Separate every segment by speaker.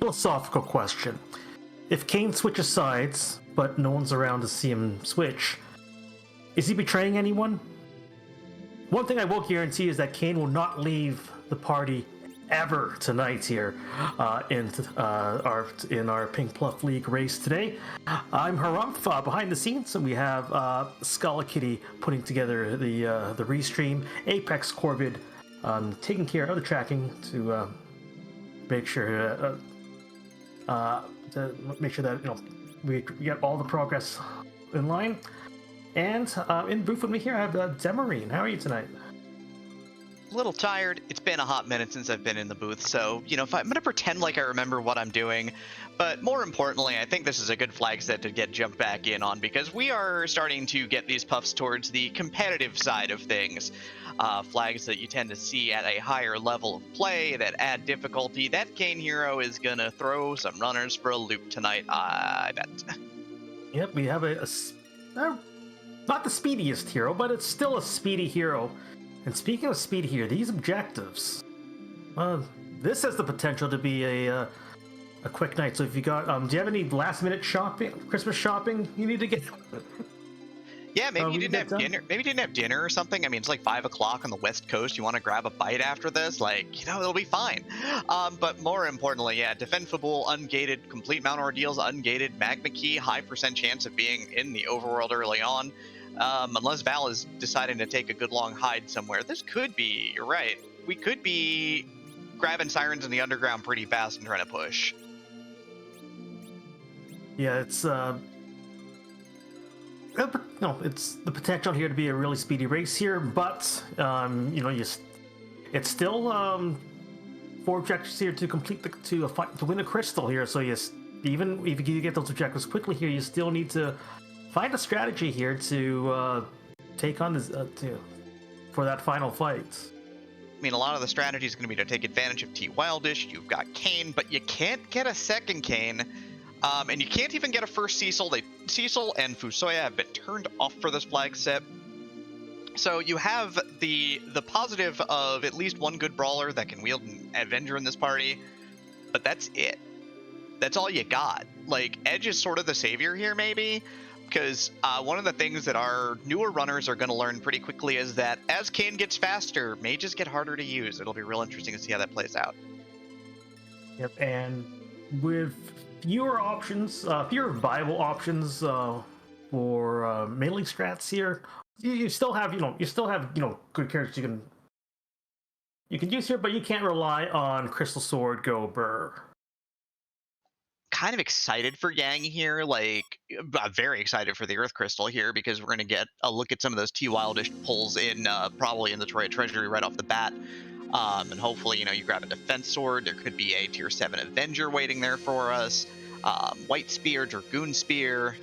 Speaker 1: philosophical question. If Kane switches sides, but no one's around to see him switch, is he betraying anyone? One thing I will guarantee is that Kane will not leave the party ever tonight here in our Pink Pluff League race today. I'm Harumph behind the scenes, and we have Skull Kitty putting together the restream. Apex Corbid taking care of the tracking to make sure that we get all the progress in line. And in booth with me here, I have Demarine. How are you tonight?
Speaker 2: A little tired. It's been a hot minute since I've been in the booth, so if I'm gonna pretend like I remember what I'm doing, but more importantly, I think this is a good flag set to get jumped back in on, because we are starting to get these puffs towards the competitive side of things. Flags that you tend to see at a higher level of play that add difficulty. That Kane hero is gonna throw some runners for a loop tonight, I bet.
Speaker 1: Yep, we have not the speediest hero, but it's still a speedy hero. And speaking of speed here, these objectives, this has the potential to be a quick night. So if you got, do you have any last minute shopping, Christmas shopping you need to get?
Speaker 2: Yeah, maybe you didn't have dinner. Maybe you didn't have dinner or something. I mean, it's like 5 o'clock on the West Coast. You want to grab a bite after this? It'll be fine. But more importantly, yeah, defend Fabul, ungated, complete mount ordeals, ungated, magma key, high % chance of being in the overworld early on. Unless Val is deciding to take a good long hide somewhere. This could be, you're right, we could be grabbing sirens in the underground pretty fast and trying to push. Yeah,
Speaker 1: it's it's the potential here to be a really speedy race here, but it's still 4 objectives here to complete to win a crystal here. So even if you get those objectives quickly here, you still need to find a strategy here to take on this for that final fight.
Speaker 2: I mean, a lot of the strategy is going to be to take advantage of T Wildish. You've got Kane, but you can't get a second Kane, and you can't even get a first Cecil. Cecil and Fusoya have been turned off for this flag set. So you have the positive of at least one good brawler that can wield an Avenger in this party, but that's it. That's all you got. Edge is sort of the savior here, maybe. Because one of the things that our newer runners are going to learn pretty quickly is that as Kane gets faster, mages get harder to use. It'll be real interesting to see how that plays out.
Speaker 1: Yep, and with fewer options, fewer viable options for melee strats here, you still have good characters you can use here, but you can't rely on Crystal Sword, Go, Burr.
Speaker 2: Kind of excited for Yang here, very excited for the Earth Crystal here, because we're going to get a look at some of those T Wildish pulls in probably in the Treasury right off the bat, and hopefully you grab a Defense Sword. There could be a tier 7 Avenger waiting there for us, White Spear, Dragoon Spear,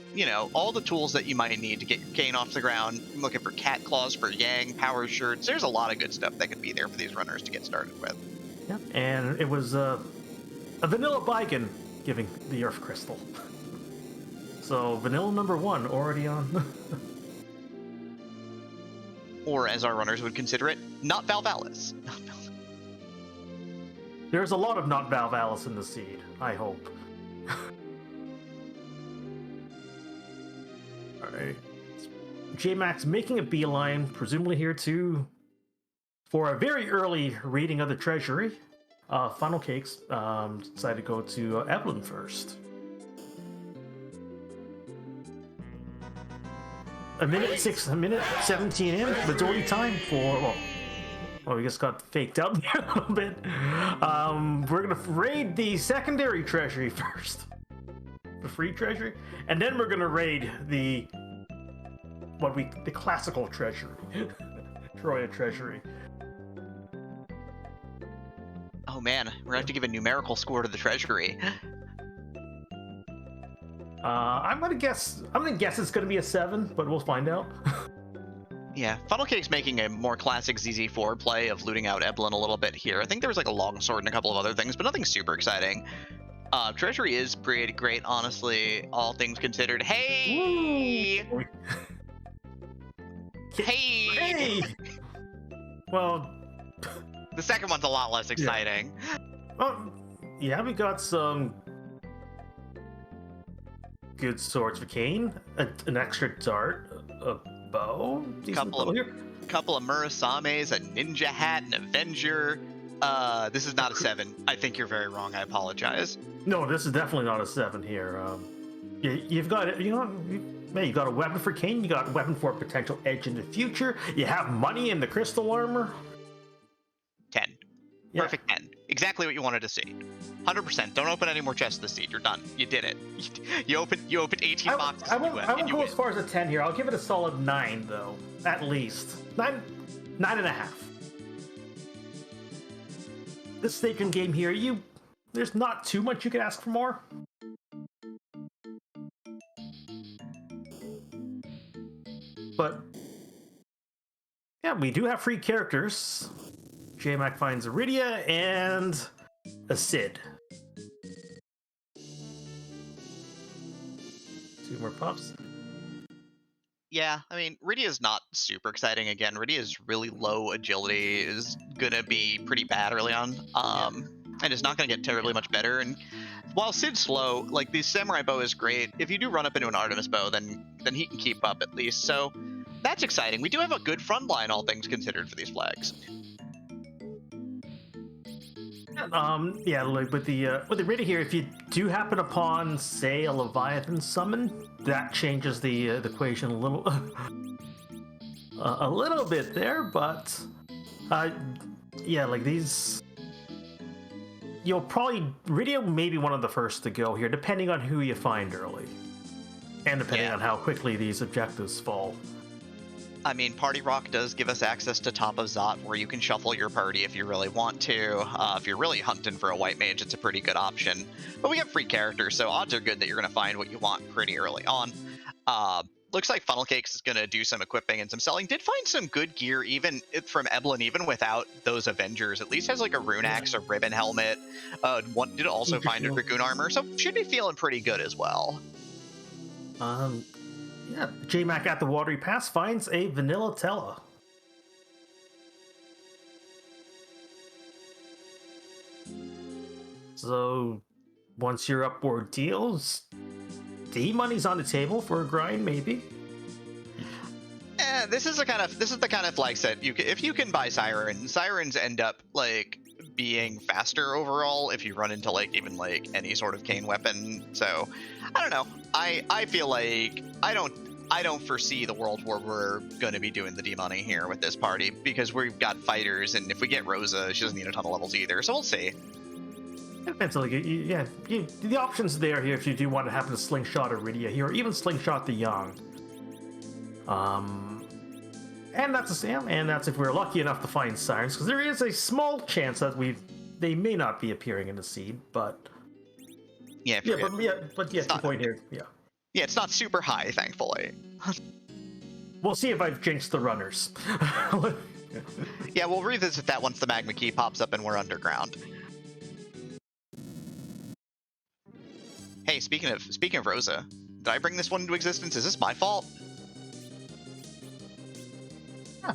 Speaker 2: all the tools that you might need to get your Kane off the ground. I'm looking for Cat Claws for Yang, Power Shirts. There's a lot of good stuff that could be there for these runners to get started with.
Speaker 1: Yep, and it was a vanilla Baigan giving the Earth Crystal. So vanilla number 1 already on.
Speaker 2: Or as our runners would consider it, not Valvalis.
Speaker 1: There's a lot of not Valvalis in the seed, I hope. Alright. J-Max making a beeline, presumably here for a very early reading of the Treasury. Funnel Cakes decided to go to Evelyn first. A minute 17 in, majority time for. Well, we just got faked out there a little bit. We're gonna raid the secondary treasury first, the free treasury, and then we're gonna raid the classical treasury, Troya treasury.
Speaker 2: Oh man, we're gonna have to give a numerical score to the Treasury.
Speaker 1: I'm gonna guess it's gonna be a 7, but we'll find out.
Speaker 2: Yeah, Funnel Cake's making a more classic ZZ4 play of looting out Eblin a little bit here. I think there was a long sword and a couple of other things, but nothing super exciting. Treasury is pretty great, honestly, all things considered. Hey!
Speaker 1: Woo!
Speaker 2: Hey!
Speaker 1: Well,
Speaker 2: the second one's a lot less exciting.
Speaker 1: Yeah. Yeah, we got some good swords for Kane. An extra dart, a bow, decent bow here.
Speaker 2: Couple of Murasames, a ninja hat, an Avenger. This is not a 7. I think you're very wrong. I apologize.
Speaker 1: No, this is definitely not a 7 here. You've got you got a weapon for Kane. You got a weapon for a potential edge in the future. You have money in the crystal armor.
Speaker 2: 10.
Speaker 1: Yeah.
Speaker 2: Perfect 10. Exactly what you wanted to see. 100%. Don't open any more chests this seed. You're done. You did it. You opened 18 boxes.
Speaker 1: I won't go as far as a 10 here. I'll give it a solid 9 though, at least 9.5. This stage in game here, there's not too much you could ask for more. But yeah, we do have free characters. J-Mac finds Iridia and a Cid. 2 more pups.
Speaker 2: Yeah, I mean, Rydia's not super exciting. Again, Rydia's really low agility is gonna be pretty bad early on, and it's not gonna get terribly much better. And while Cid's slow, like the Samurai bow is great. If you do run up into an Artemis bow, then he can keep up at least. So that's exciting. We do have a good front line, all things considered, for these flags.
Speaker 1: Yeah, like with the Iridia here, if you do happen upon, say, a Leviathan summon, that changes the equation a little bit there. But yeah, like these, you'll probably Iridia may be one of the first to go here, depending on who you find early, and depending on how quickly these objectives fall.
Speaker 2: I mean, Party Rock does give us access to Top of Zot, where you can shuffle your party if you really want to. If you're really hunting for a white mage, it's a pretty good option. But we have free characters, so odds are good that you're going to find what you want pretty early on. Looks like Funnel Cakes is going to do some equipping and some selling. Did find some good gear even from Eblin, even without those Avengers. At least has like a rune axe, a ribbon helmet. Did also find a Dragoon armor, so should be feeling pretty good as well.
Speaker 1: Yeah, J-Mac at the Watery Pass finds a Vanilla Tella. So, once your upward deals, D money's on the table for a grind, maybe.
Speaker 2: This is the kind of flag set if you can buy Sirens end up like being faster overall if you run into like even like any sort of Kane weapon. So I don't know. I feel like I don't foresee the world where we're going to be doing the D-money here with this party, because we've got fighters, and if we get Rosa, she doesn't need a ton of levels either, so we'll see.
Speaker 1: It depends on, the options there here if you do want to happen to slingshot Iridia here, or even slingshot the Young. And that's if we're lucky enough to find Sirens, because there is a small chance that they may not be appearing in the seed, but... Yeah, 2 point here, yeah.
Speaker 2: Yeah, it's not super high, thankfully.
Speaker 1: We'll see if I've jinxed the runners.
Speaker 2: Yeah, we'll revisit that once the magma key pops up and we're underground. Hey, speaking of Rosa, did I bring this one into existence? Is this my fault?
Speaker 1: Yeah.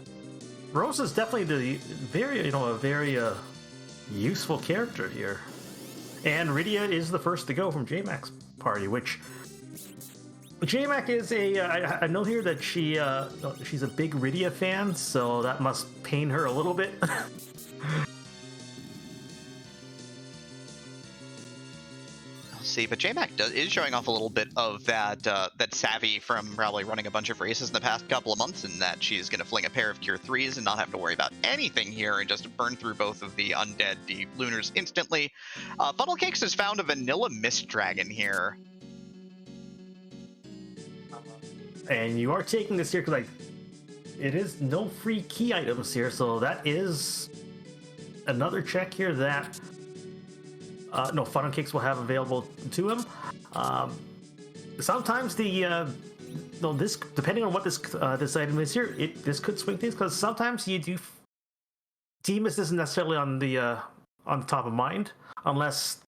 Speaker 1: Rosa's definitely a very useful character here. And Iridia is the first to go from J-Mac's party, which... J-Mac is I know here that she's a big Iridia fan, so that must pain her a little bit.
Speaker 2: See, but J-Mac is showing off a little bit of that savvy from probably running a bunch of races in the past couple of months, in that she's going to fling a pair of Cure 3s and not have to worry about anything here and just burn through both of the undead, the lunars instantly. Funnel Cakes has found a vanilla Mist Dragon here.
Speaker 1: And you are taking this here because it is no free key items here, so that is another check here that no Funnel Cakes will have available to him. Sometimes this depending on what this item is here, this could swing things, because sometimes you do Demus isn't necessarily on the top of mind unless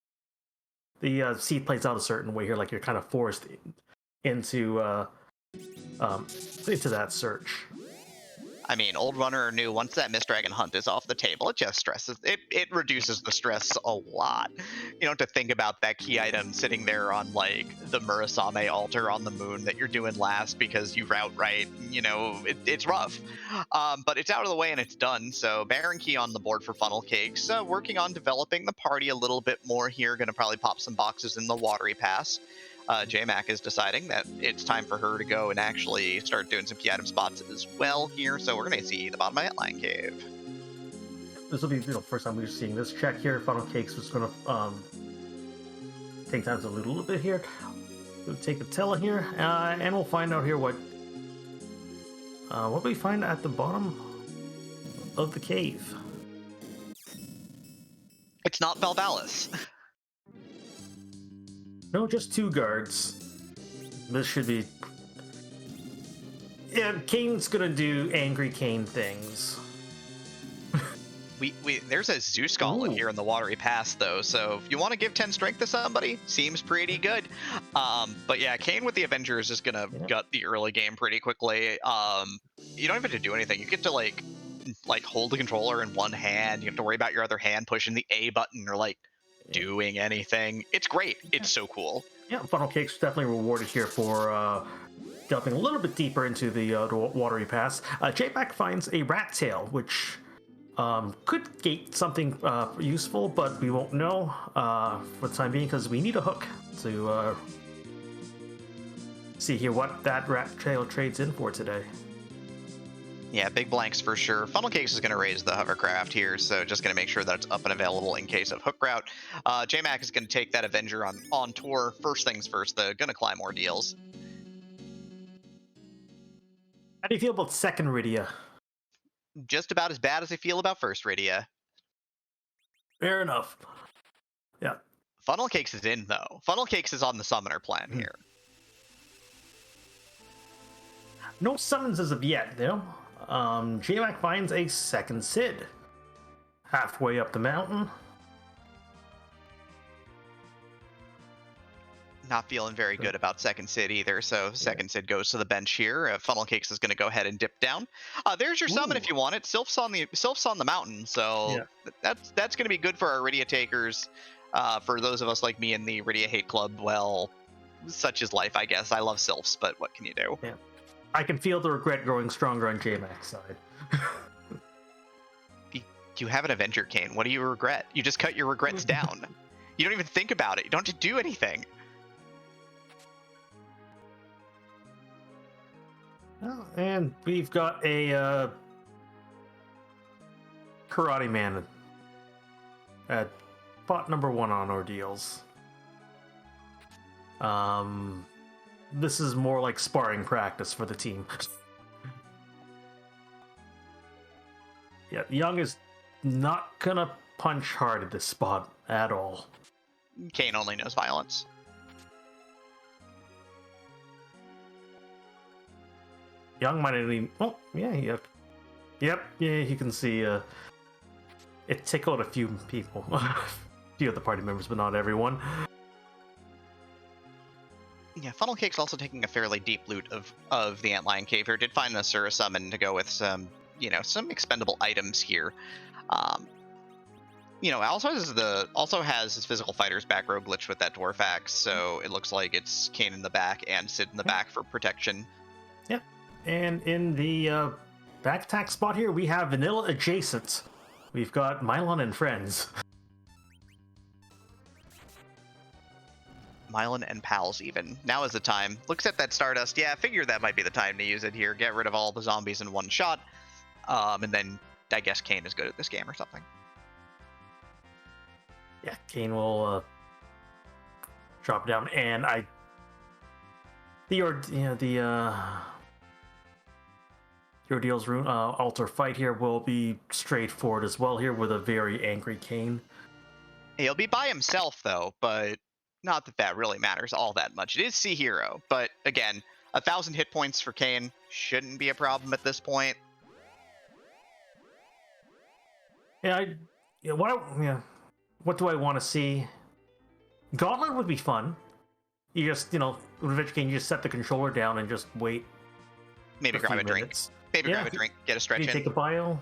Speaker 1: the seed plays out a certain way here, like you're kind of forced into that search.
Speaker 2: I mean, old runner or new, once that Mist Dragon hunt is off the table, it just stresses. It reduces the stress a lot. You don't have to think about that key item sitting there on like the Murasame altar on the moon that you're doing last because you route right. You know, it's rough, but it's out of the way and it's done. So Baron Key on the board for Funnel Cakes. Working on developing the party a little bit more here. Going to probably pop some boxes in the Watery Pass. JMac is deciding that it's time for her to go and actually start doing some key item spots as well here. So we're going to see the bottom of Antlion Cave.
Speaker 1: This will be first time we're seeing this check here. Funnel Cakes was going to take time to loot a little bit here. We'll take the Tella here, and we'll find out here what we find at the bottom of the cave.
Speaker 2: It's not Valvalis.
Speaker 1: No, just 2 guards. This should be... Yeah, Kane's gonna do angry Kane things.
Speaker 2: There's a Zeus Gauntlet here in the Watery Pass, though, so if you want to give 10 strength to somebody, seems pretty good. But yeah, Kane with the Avengers is gonna gut the early game pretty quickly. You don't even have to do anything. You get to like hold the controller in one hand. You have to worry about your other hand pushing the A button or doing anything. It's great. It's so cool.
Speaker 1: Yeah, Funnel Cake's definitely rewarded here for delving a little bit deeper into the Watery Pass. JMac finds a rat tail, which could gate something useful, but we won't know for the time being because we need a hook to see here what that rat tail trades in for today.
Speaker 2: Yeah, big blanks for sure. Funnel Cakes is going to raise the hovercraft here, so just going to make sure that it's up and available in case of hook route. JMac is going to take that Avenger on tour. First things first, though, going to climb more deals.
Speaker 1: How do you feel about second Rydia?
Speaker 2: Just about as bad as I feel about first Rydia.
Speaker 1: Fair enough. Yeah.
Speaker 2: Funnel Cakes is in, though. Funnel Cakes is on the summoner plan here.
Speaker 1: No summons as of yet, though. JMac finds a second Sid. Halfway up the mountain.
Speaker 2: Not feeling very good about second Sid either, so second Sid goes to the bench here. Funnel Cakes is going to go ahead and dip down. There's your summon if you want it. Sylph's on the mountain, so that's going to be good for our Rydia takers. For those of us like me in the Rydia hate club, well, such is life, I guess. I love Sylphs, but what can you do?
Speaker 1: Yeah. I can feel the regret growing stronger on JMac's side.
Speaker 2: You have an Avenger, Kane. What do you regret? You just cut your regrets down. You don't even think about it. You don't have to do anything.
Speaker 1: Oh, and we've got a Karate Man at spot number 1 on Ordeals. This is more like sparring practice for the team. Yeah, Young is not gonna punch hard at this spot at all.
Speaker 2: Kane only knows violence.
Speaker 1: Young might even... Oh, yeah, Yep, yeah, you can see it tickled a few people. A few of the party members, but not everyone.
Speaker 2: Yeah, Funnel Cake's also taking a fairly deep loot of the Antlion Cave here. Did find an Asura summon to go with some, some expendable items here. Also has his physical fighter's back row glitch with that Dwarf Axe, so it looks like it's Kane in the back and Sid in the back for protection.
Speaker 1: Yep. And in the back attack spot here, we have Vanilla adjacent. We've got Mylon and friends.
Speaker 2: Mylon and pals even. Now is the time. Looks at that Stardust. Yeah, figure that might be the time to use it here. Get rid of all the zombies in one shot. And then I guess Kane is good at this game or something.
Speaker 1: Yeah, Kane will drop down, and the Ordeals rune altar fight here will be straightforward as well here with a very angry Kane.
Speaker 2: He'll be by himself though, but not that really matters all that much. It is Sea Hero, but again, 1,000 hit points for Kane shouldn't be a problem at this point.
Speaker 1: What do I want to see? Gauntlet would be fun. You just, with Revenge Kane, you just set the controller down and just wait.
Speaker 2: Maybe grab a drink. Maybe
Speaker 1: Yeah,
Speaker 2: grab a drink, get a stretch
Speaker 1: you
Speaker 2: in.
Speaker 1: take a bio.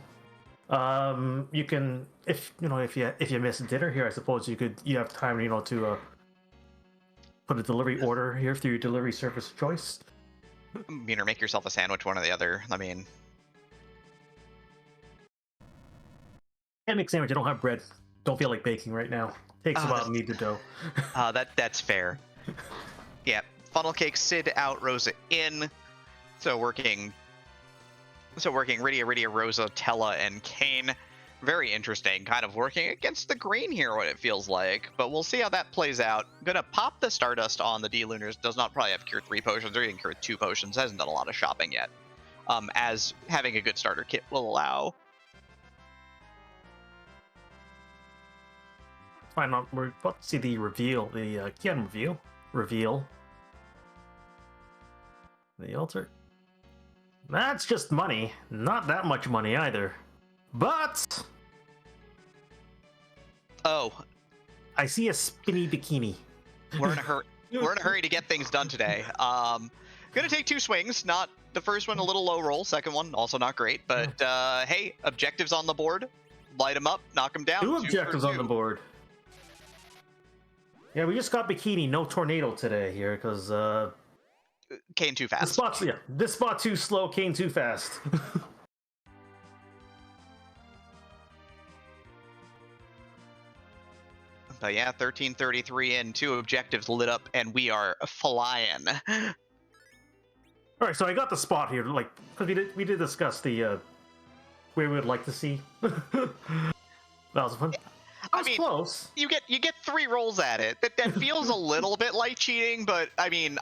Speaker 1: You can, if you miss dinner here, I suppose you have time, to put a delivery order here through your delivery service of choice.
Speaker 2: Or make yourself a sandwich, one or the other. I mean,
Speaker 1: Can't make sandwich. I don't have bread. Don't feel like baking right now. Takes a while to knead the dough.
Speaker 2: that's fair. Yeah, funnel cake, Sid out, Rosa in. So working Rydia, Rosa, Tella, and Kane. Very interesting, kind of working against the grain here, what it feels like. But we'll see how that plays out. Gonna pop the Stardust on the D-Lunars. Does not probably have Cure 3 potions, or even Cure 2 potions. Hasn't done a lot of shopping yet. As having a good starter kit will allow.
Speaker 1: Fine, we're about to see the reveal, the Kian reveal. The altar. That's just money. Not that much money either. But
Speaker 2: Oh,
Speaker 1: I see a spinny bikini.
Speaker 2: we're in a hurry. We're in a hurry to get things done today. Gonna take 2 swings. Not the first one, a little low roll. Second one, also not great. But hey, objectives on the board. Light them up, knock them down.
Speaker 1: 2 objectives on the board. Yeah, we just got bikini, no tornado today here because
Speaker 2: Kane too fast.
Speaker 1: This spot too slow, Kane too fast.
Speaker 2: But yeah, 13:33 in, 2 objectives lit up, and we are flying.
Speaker 1: All right, so I got the spot here, like, because we did discuss the where we would like to see. That was fun. I mean, close.
Speaker 2: You get 3 rolls at it. That feels a little bit like cheating, but I mean,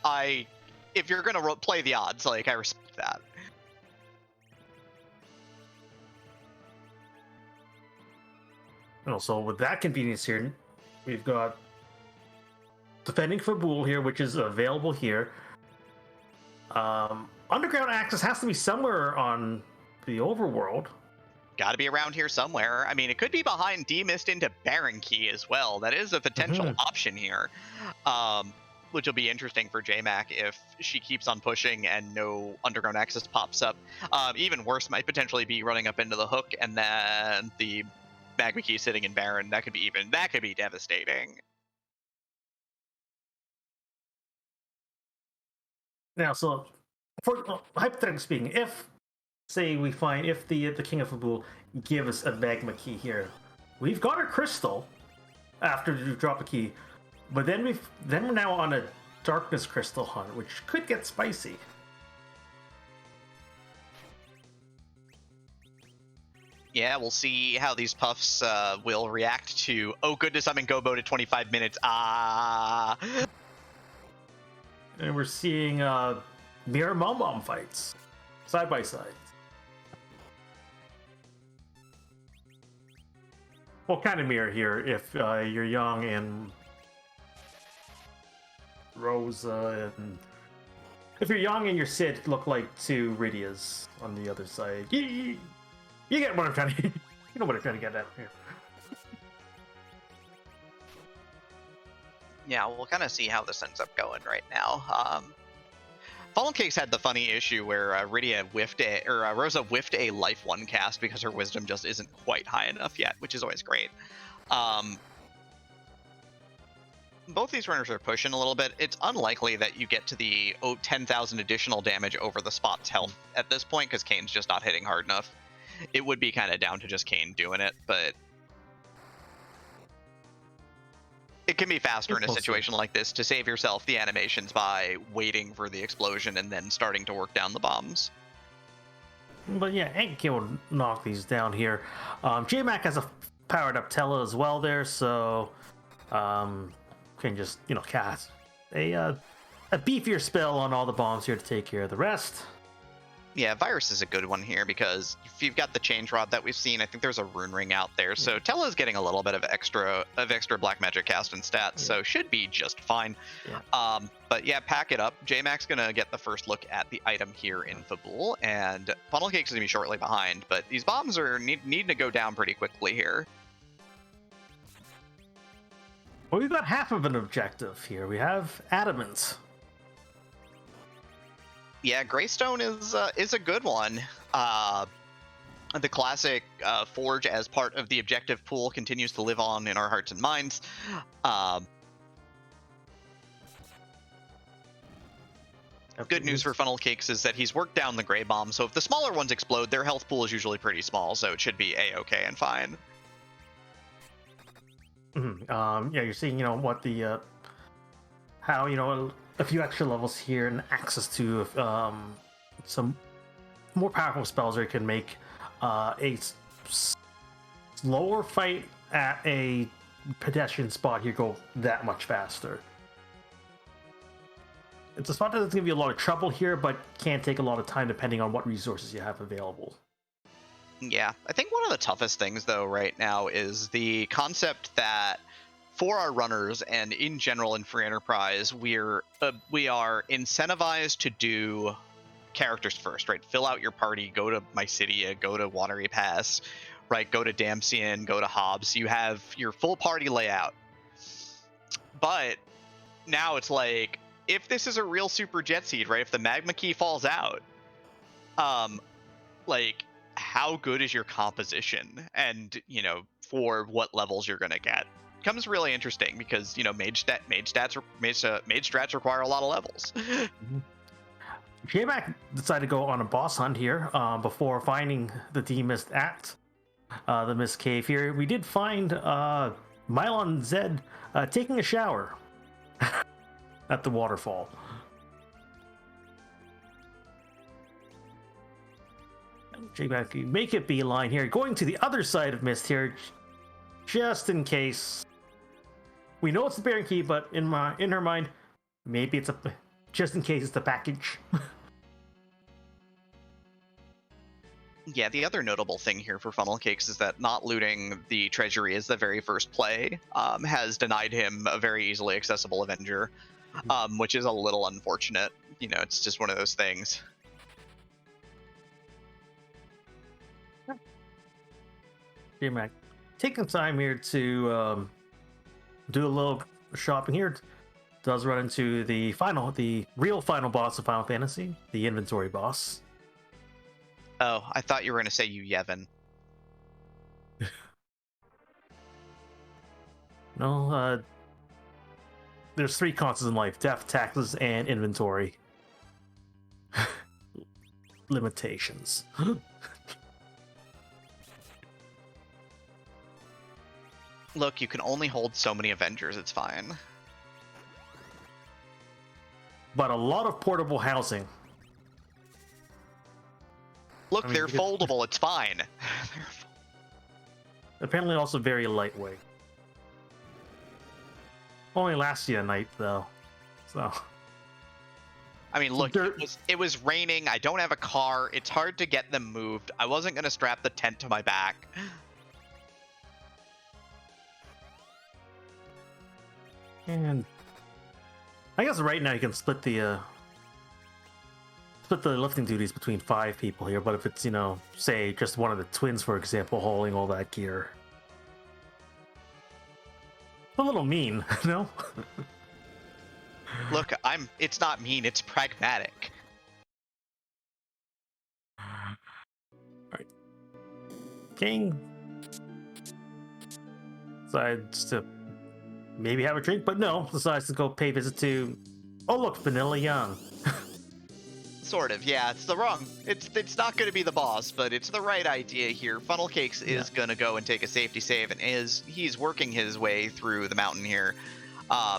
Speaker 2: if you're gonna play the odds, like, I respect that.
Speaker 1: And also with that convenience here, we've got defending Fabul here, which is available here. Underground access has to be somewhere on the Overworld.
Speaker 2: Got to be around here somewhere. I mean, it could be behind D-Mist into Baron Key as well. That is a potential option here, which will be interesting for JMac if she keeps on pushing and no underground access pops up. Even worse might potentially be running up into the hook and then the Magma Key sitting in Baron. That could be devastating.
Speaker 1: Now, so hypothetically speaking, if the King of Fabul give us a Magma Key here, we've got a crystal after you drop a key, but then we're now on a darkness crystal hunt, which could get spicy.
Speaker 2: Yeah, we'll see how these puffs will react to, oh goodness, I'm in Gobo to 25 minutes.
Speaker 1: And we're seeing mirror Mom fights side by side. Well, kind of mirror here if you're young and Rosa, and if you're young and your Sid look like 2 Rydias on the other side. You get what I'm trying to. You know what I'm trying to get at here.
Speaker 2: Yeah, we'll kind of see how this ends up going right now. Fallen Cakes had the funny issue where Rydia Rosa whiffed a Life 1 cast because her Wisdom just isn't quite high enough yet, which is always great. Both these runners are pushing a little bit. It's unlikely that you get to the 10,000 additional damage over the spot's health at this point because Kane's just not hitting hard enough. It would be kind of down to just Kane doing it, but it can be faster in a situation like this to save yourself the animations by waiting for the explosion and then starting to work down the bombs.
Speaker 1: But yeah, Hank will knock these down here. JMac has a powered up Tella as well there, so can just cast a beefier spell on all the bombs here to take care of the rest.
Speaker 2: Yeah, Virus is a good one here because if you've got the Change Rod that we've seen, I think there's a Rune Ring out there. So Tella's getting a little bit of extra Black Magic cast and stats, so should be just fine.
Speaker 1: Yeah.
Speaker 2: But yeah, pack it up. JMac's gonna get the first look at the item here in Fabul, and Funnel Cake's gonna be shortly behind. But these bombs are needing to go down pretty quickly here.
Speaker 1: Well, we've got half of an objective here. We have Adamant.
Speaker 2: Yeah, Greystone is a good one. The classic Forge as part of the objective pool continues to live on in our hearts and minds. Good news for Funnel Cakes is that he's worked down the Grey Bomb, so if the smaller ones explode, their health pool is usually pretty small, so it should be A-okay and fine.
Speaker 1: Yeah, you're seeing, what the how a few extra levels here and access to some more powerful spells that can make slower fight at a pedestrian spot here go that much faster. It's a spot that's going to be a lot of trouble here, but can take a lot of time depending on what resources you have available.
Speaker 2: Yeah, I think one of the toughest things, though, right now is the concept that for our runners and in general in Free Enterprise, we are incentivized to do characters first, right? Fill out your party, go to Mysidia, go to Watery Pass, right? Go to Damsian, go to Hobbs. You have your full party layout. But now it's like, if this is a real super jet seed, right? If the magma key falls out, like, how good is your composition? And, for what levels you're gonna get becomes really interesting because, mage strats require a lot of levels.
Speaker 1: J-Mac decided to go on a boss hunt here before finding the D-Mist at the Mist Cave here. We did find Mylon Zed taking a shower at the waterfall. J-Mac, make it beeline here, going to the other side of Mist here, just in case. We know it's the Baron Key, but in her mind, maybe it's just in case it's the package.
Speaker 2: Yeah, the other notable thing here for Funnel Cakes is that not looting the treasury as the very first play has denied him a very easily accessible Avenger, which is a little unfortunate. It's just one of those things.
Speaker 1: J-Mac, taking time here to do a little shopping here. Does run into the real final boss of Final Fantasy, the inventory boss.
Speaker 2: Oh, I thought you were going to say Yevon.
Speaker 1: No, there's 3 constants in life: death, taxes, and inventory. Limitations.
Speaker 2: Look, you can only hold so many Avengers, it's fine.
Speaker 1: But a lot of portable housing.
Speaker 2: Look, they're foldable, it's fine.
Speaker 1: Apparently also very lightweight. Only lasts you a night, though. So...
Speaker 2: I mean, look, it was raining, I don't have a car, it's hard to get them moved. I wasn't going to strap the tent to my back.
Speaker 1: And I guess right now you can split the lifting duties between 5 people here, but if it's, say just one of the twins, for example, hauling all that gear. A little mean, no?
Speaker 2: Look, it's not mean, it's pragmatic.
Speaker 1: Alright. King decides to maybe have a drink, but no, decides to go pay visit to, oh look, Vanilla Young.
Speaker 2: Sort of, yeah. It's not going to be the boss, but it's the right idea here. Funnel Cakes is going to go and take a safety save, and he's working his way through the mountain here.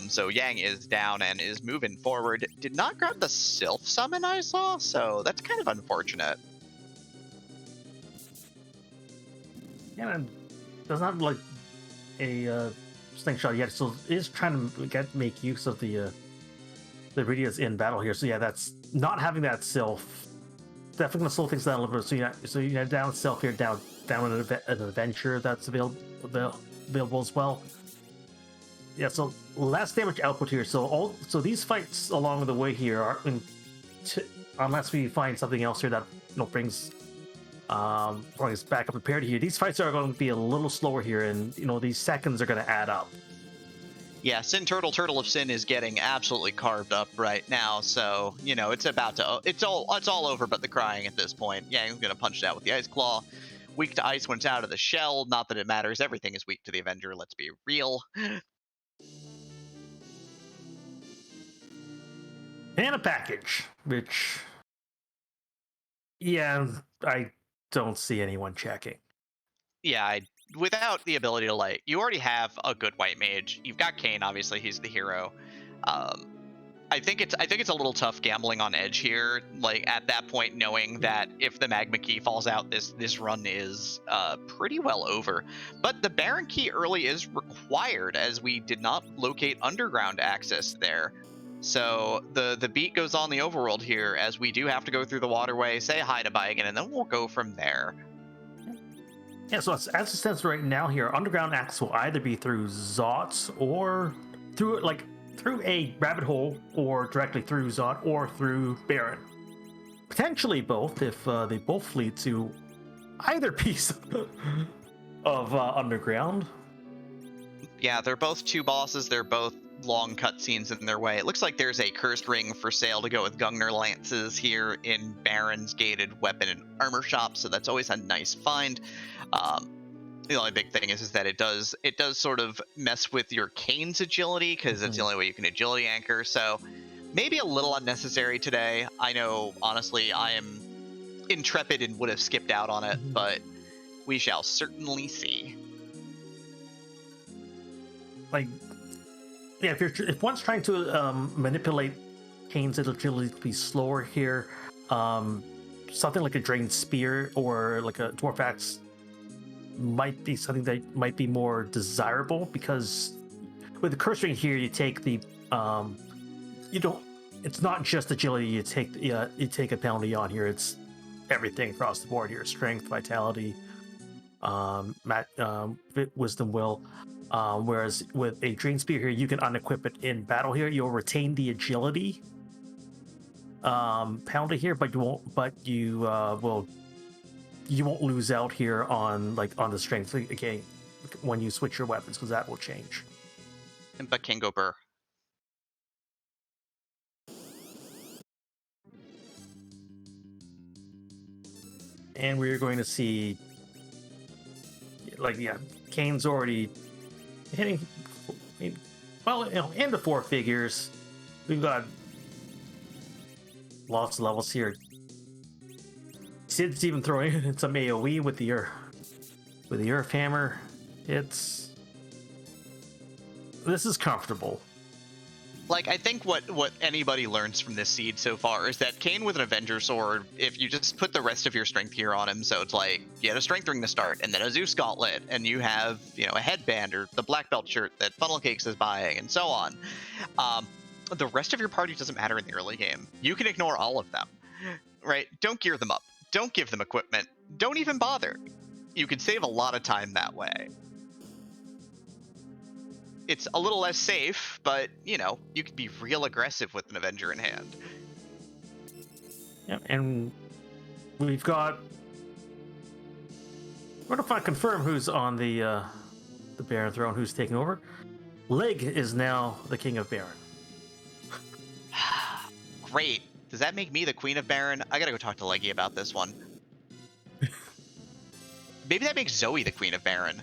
Speaker 2: So Yang is down and is moving forward. Did not grab the Sylph summon I saw, so that's kind of unfortunate.
Speaker 1: Yeah, does not like a slingshot yet, so is trying to make use of the Iridia's in battle here. So yeah, that's not having that Sylph. Definitely gonna slow things down a little bit. So you have down Sylph here, down an adventure that's available as well. Yeah, so less damage output here. So these fights along the way here are, unless we find something else here that brings us back up prepared here. These fights are going to be a little slower here, and these seconds are going to add up.
Speaker 2: Yeah, Sin Turtle of Sin is getting absolutely carved up right now, so you know it's about to it's all over but the crying at this point. Yeah, he's gonna punch it out with the Ice Claw. Weak to ice when it's out of the shell. Not that it matters. Everything is weak to the Avenger. Let's be real.
Speaker 1: And a package, which, yeah, I don't see anyone checking.
Speaker 2: Yeah, without the ability to light, you already have a good white mage. You've got Kane, obviously he's the hero. Um, I think it's a little tough gambling on edge here. Like at that point, knowing that if the magma key falls out, this run is pretty well over. But the Baron key early is required, as we did not locate underground access there. So the beat goes on the overworld here, as we do have to go through the waterway, say hi to Baigan, and then we'll go from there.
Speaker 1: Yeah, so as it stands right now here, underground access will either be through Zot or through a rabbit hole, or directly through Zot or through Baron. Potentially both, if they both lead to either piece of underground.
Speaker 2: Yeah, they're both two bosses. They're both long cutscenes in their way. It looks like there's a cursed ring for sale to go with Gungnir lances here in Baron's gated weapon and armor shop, so that's always a nice find. The only big thing is that it does sort of mess with your Kane's agility, because that's the only way you can agility anchor. So maybe a little unnecessary today. I know, honestly, I am intrepid and would have skipped out on it, but we shall certainly see.
Speaker 1: Like, yeah, if one's trying to manipulate Kane's agility to be slower here, something like a Drained Spear or like a Dwarf Axe might be something that might be more desirable, because with the curse ring here, you take the you don't. It's not just agility. You take a penalty on here. It's everything across the board here: strength, vitality, wisdom, will. Whereas with a Drain Spear here, you can unequip it in battle here. You'll retain the agility penalty here, but you won't. But you won't lose out here on the strength again when you switch your weapons, because that will change.
Speaker 2: But can go burr.
Speaker 1: And we're going to see, Kane's already hitting, well, into four figures. We've got lots of levels here. Sid's even throwing in some AoE with the Earth Hammer. This is comfortable.
Speaker 2: Like, I think what anybody learns from this seed so far is that Kane with an Avenger Sword, if you just put the rest of your strength gear on him, so it's like, you had a strength ring to start, and then a Zeus Gauntlet, and you have, a headband or the black belt shirt that Funnel Cakes is buying, and so on. The rest of your party doesn't matter in the early game. You can ignore all of them, right? Don't gear them up. Don't give them equipment. Don't even bother. You can save a lot of time that way. It's a little less safe, but, you can be real aggressive with an Avenger in hand.
Speaker 1: Yeah, and we've got... We're going to confirm who's on the Baron throne, who's taking over. Lig is now the King of Baron.
Speaker 2: Great. Does that make me the Queen of Baron? I gotta go talk to Leggy about this one. Maybe that makes Zoe the Queen of Baron.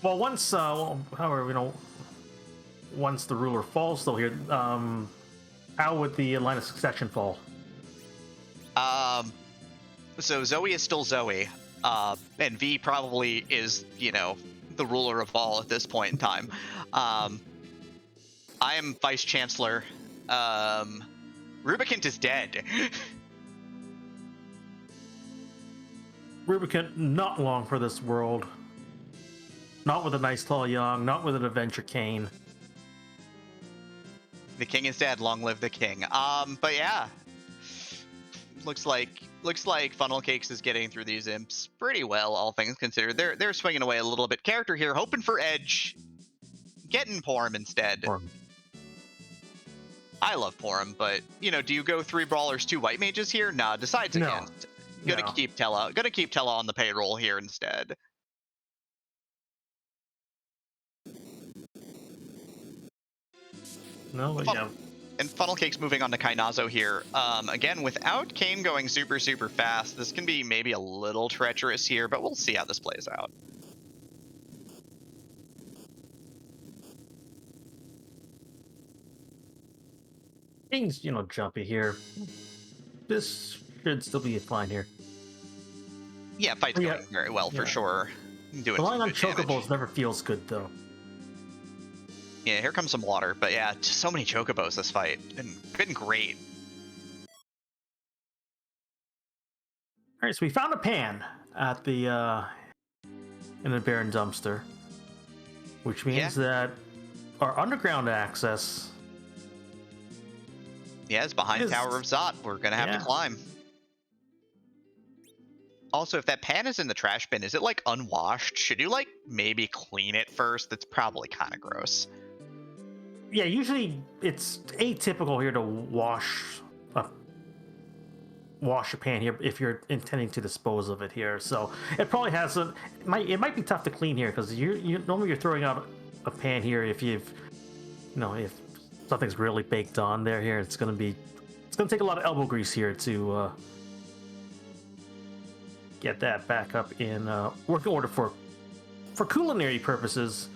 Speaker 1: Well, once once the ruler falls, though, here, how would the line of succession fall?
Speaker 2: So Zoe is still Zoe, and V probably is, the ruler of all at this point in time. I am Vice Chancellor. Rubicant is dead.
Speaker 1: Rubicant, not long for this world. Not with a nice tall young, not with an adventure Kane.
Speaker 2: The king is dead. Long live the king. But yeah, looks like Funnel Cakes is getting through these imps pretty well, all things considered. They're swinging away a little bit. Character here, hoping for edge, getting Porum instead.
Speaker 1: Porum.
Speaker 2: I love Porum, but do you go 3 brawlers, 2 white mages here? Nah, decides against. Gonna keep Tella on the payroll here instead.
Speaker 1: No, but
Speaker 2: Fun-
Speaker 1: yeah.
Speaker 2: And Funnel Cake's moving on to Kainazo here. Again, without Kane going super, super fast, this can be maybe a little treacherous here, but we'll see how this plays out.
Speaker 1: Things, jumpy here. This should still be fine here.
Speaker 2: Yeah, fight's
Speaker 1: Yeah,
Speaker 2: going very well for
Speaker 1: yeah.
Speaker 2: sure. Doing
Speaker 1: Relying
Speaker 2: some
Speaker 1: on
Speaker 2: good damage.
Speaker 1: chocobos never feels good, though.
Speaker 2: Yeah, here comes some water, but yeah, just so many chocobos this fight. Been great.
Speaker 1: All right, so we found a pan at the in the Baron dumpster, which means that our underground access.
Speaker 2: Yeah, it's behind
Speaker 1: is,
Speaker 2: Tower of Zot. We're gonna have to climb. Also, if that pan is in the trash bin, is it like unwashed? Should you like maybe clean it first? That's probably kind of gross.
Speaker 1: Yeah, usually it's atypical here to wash a pan here if you're intending to dispose of it here. So it probably hasn't. It might be tough to clean here because you normally you're throwing out a pan here if if something's really baked on there here. It's gonna take a lot of elbow grease here to get that back up in working order for culinary purposes.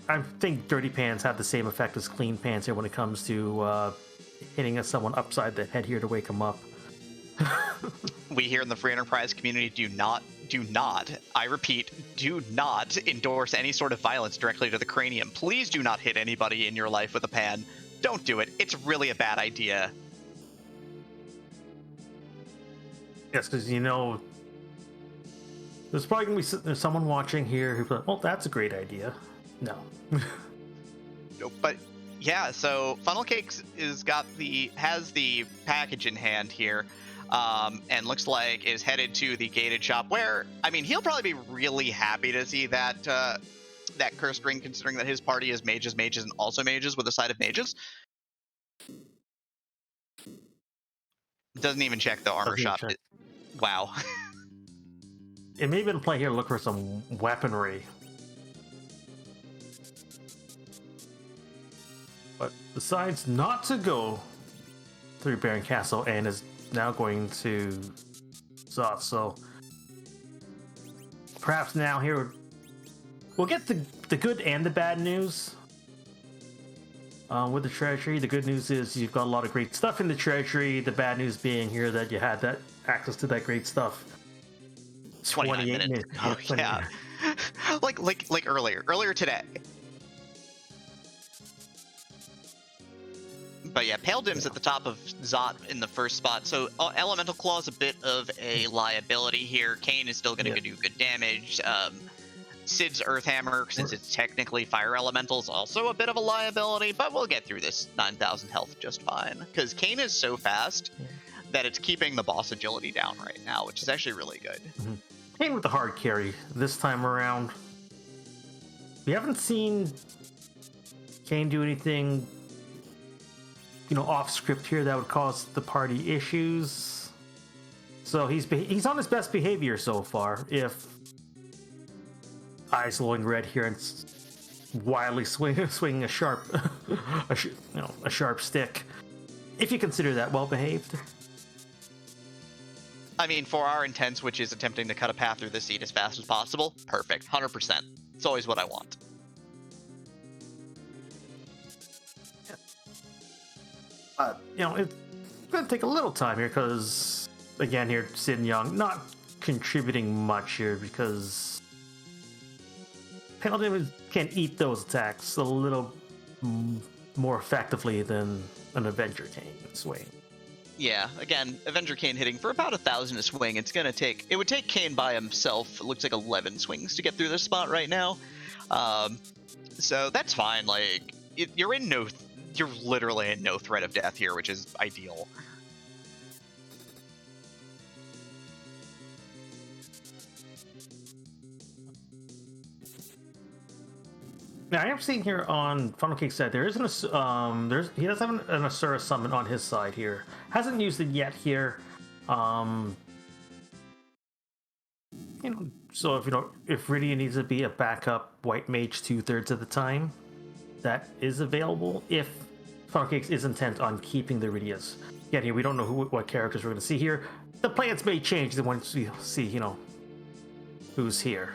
Speaker 1: I think dirty pans have the same effect as clean pans here when it comes to hitting someone upside the head here to wake them up.
Speaker 2: We here in the free enterprise community do not, I repeat, do not endorse any sort of violence directly to the cranium. Please do not hit anybody in your life with a pan. Don't do it. It's really a bad idea.
Speaker 1: Yes, because there's probably gonna be someone watching here who's like, well, that's a great idea. No.
Speaker 2: But yeah, so Funnel Cakes has the package in hand here, and looks like is headed to the gated shop where, I mean, he'll probably be really happy to see that that cursed ring, considering that his party is mages, and also mages with a side of mages. Doesn't even check the armor shop. Wow.
Speaker 1: It may have been play here to look for some weaponry. But decides not to go through Baron Castle and is now going to Zot. So perhaps now here we'll get the good and the bad news. With the treasury, the good news is you've got a lot of great stuff in the treasury. The bad news being here that you had that access to that great stuff
Speaker 2: 28 minutes. Oh, yeah. like earlier today. But yeah, Pale Dim's at the top of Zot in the first spot, so Elemental Claw's a bit of a liability here. Kane is still going to do good damage. Sid's Earth Hammer, since it's technically Fire Elemental, is also a bit of a liability, but we'll get through this 9,000 health just fine. Because Kane is so fast that it's keeping the boss agility down right now, which is actually really good.
Speaker 1: Mm-hmm. Kane with the hard carry this time around. We haven't seen Kane do anything off script here that would cause the party issues. So he's on his best behavior so far. If eyes glowing red here and wildly swinging a sharp, a sharp stick. If you consider that well behaved.
Speaker 2: I mean, for our intents, which is attempting to cut a path through the seed as fast as possible, perfect, 100%. It's always what I want.
Speaker 1: It's going to take a little time here because, again, here, Sid and Young not contributing much here because Penalty can eat those attacks a little more effectively than an Avenger Kane swing.
Speaker 2: Yeah, again, Avenger Kane hitting for about 1,000 a swing. It would take Kane by himself, it looks like 11 swings to get through this spot right now. So that's fine. Like, you're literally in no threat of death here, which is ideal.
Speaker 1: Now I am seeing here on Funnel Cake's side there isn't he does have an Asura summon on his side here. Hasn't used it yet here. So if Rydia needs to be a backup white mage 2/3 of the time, that is available if Funnel Cakes is intent on keeping the Iridias. Again, here we don't know what characters we're going to see here. The plans may change once we see, who's here.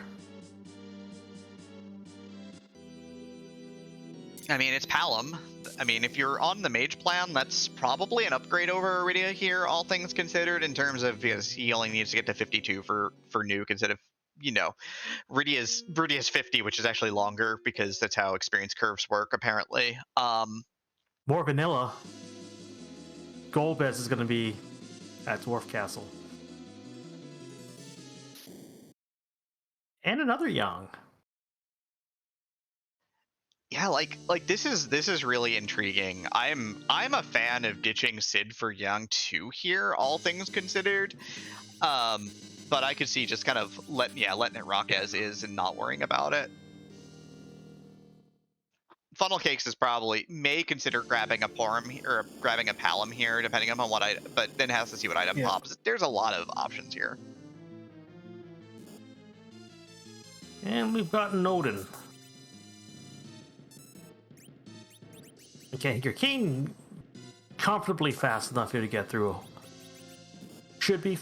Speaker 2: I mean, it's Palom. I mean, if you're on the mage plan, that's probably an upgrade over Iridia here, all things considered, in terms of, because he only needs to get to 52 for nuke instead of, Iridia's 50, which is actually longer because that's how experience curves work, apparently.
Speaker 1: More vanilla. Golbez is going to be at Dwarf Castle. And another Young.
Speaker 2: Yeah, like this is really intriguing. I'm a fan of ditching Sid for Young too here, all things considered. But I could see just kind of letting it rock as is and not worrying about it. Funnel Cakes may consider grabbing a Palom or grabbing a Palom here, depending on what but then has to see what item pops. There's a lot of options here.
Speaker 1: And we've got Odin. Okay, your King comfortably fast enough here to get through. Should be.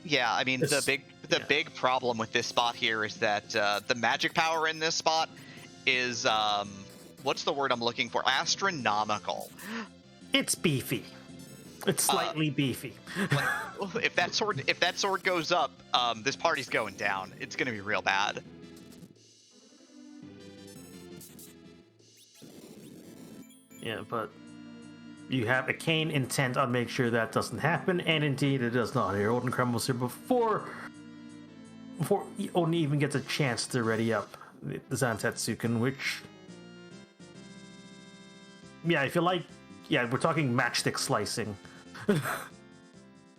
Speaker 2: Yeah, I mean, the big problem with this spot here is that the magic power in this spot is what's the word I'm looking for? Astronomical.
Speaker 1: It's beefy. It's slightly beefy.
Speaker 2: If that sword goes up, this party's going down. It's gonna be real bad.
Speaker 1: Yeah, but you have a Kane intent on make sure that doesn't happen, and indeed it does not. Here, Odin crumbles here before Odin even gets a chance to ready up the Zantetsuken, which, yeah, if you like, yeah, we're talking matchstick slicing.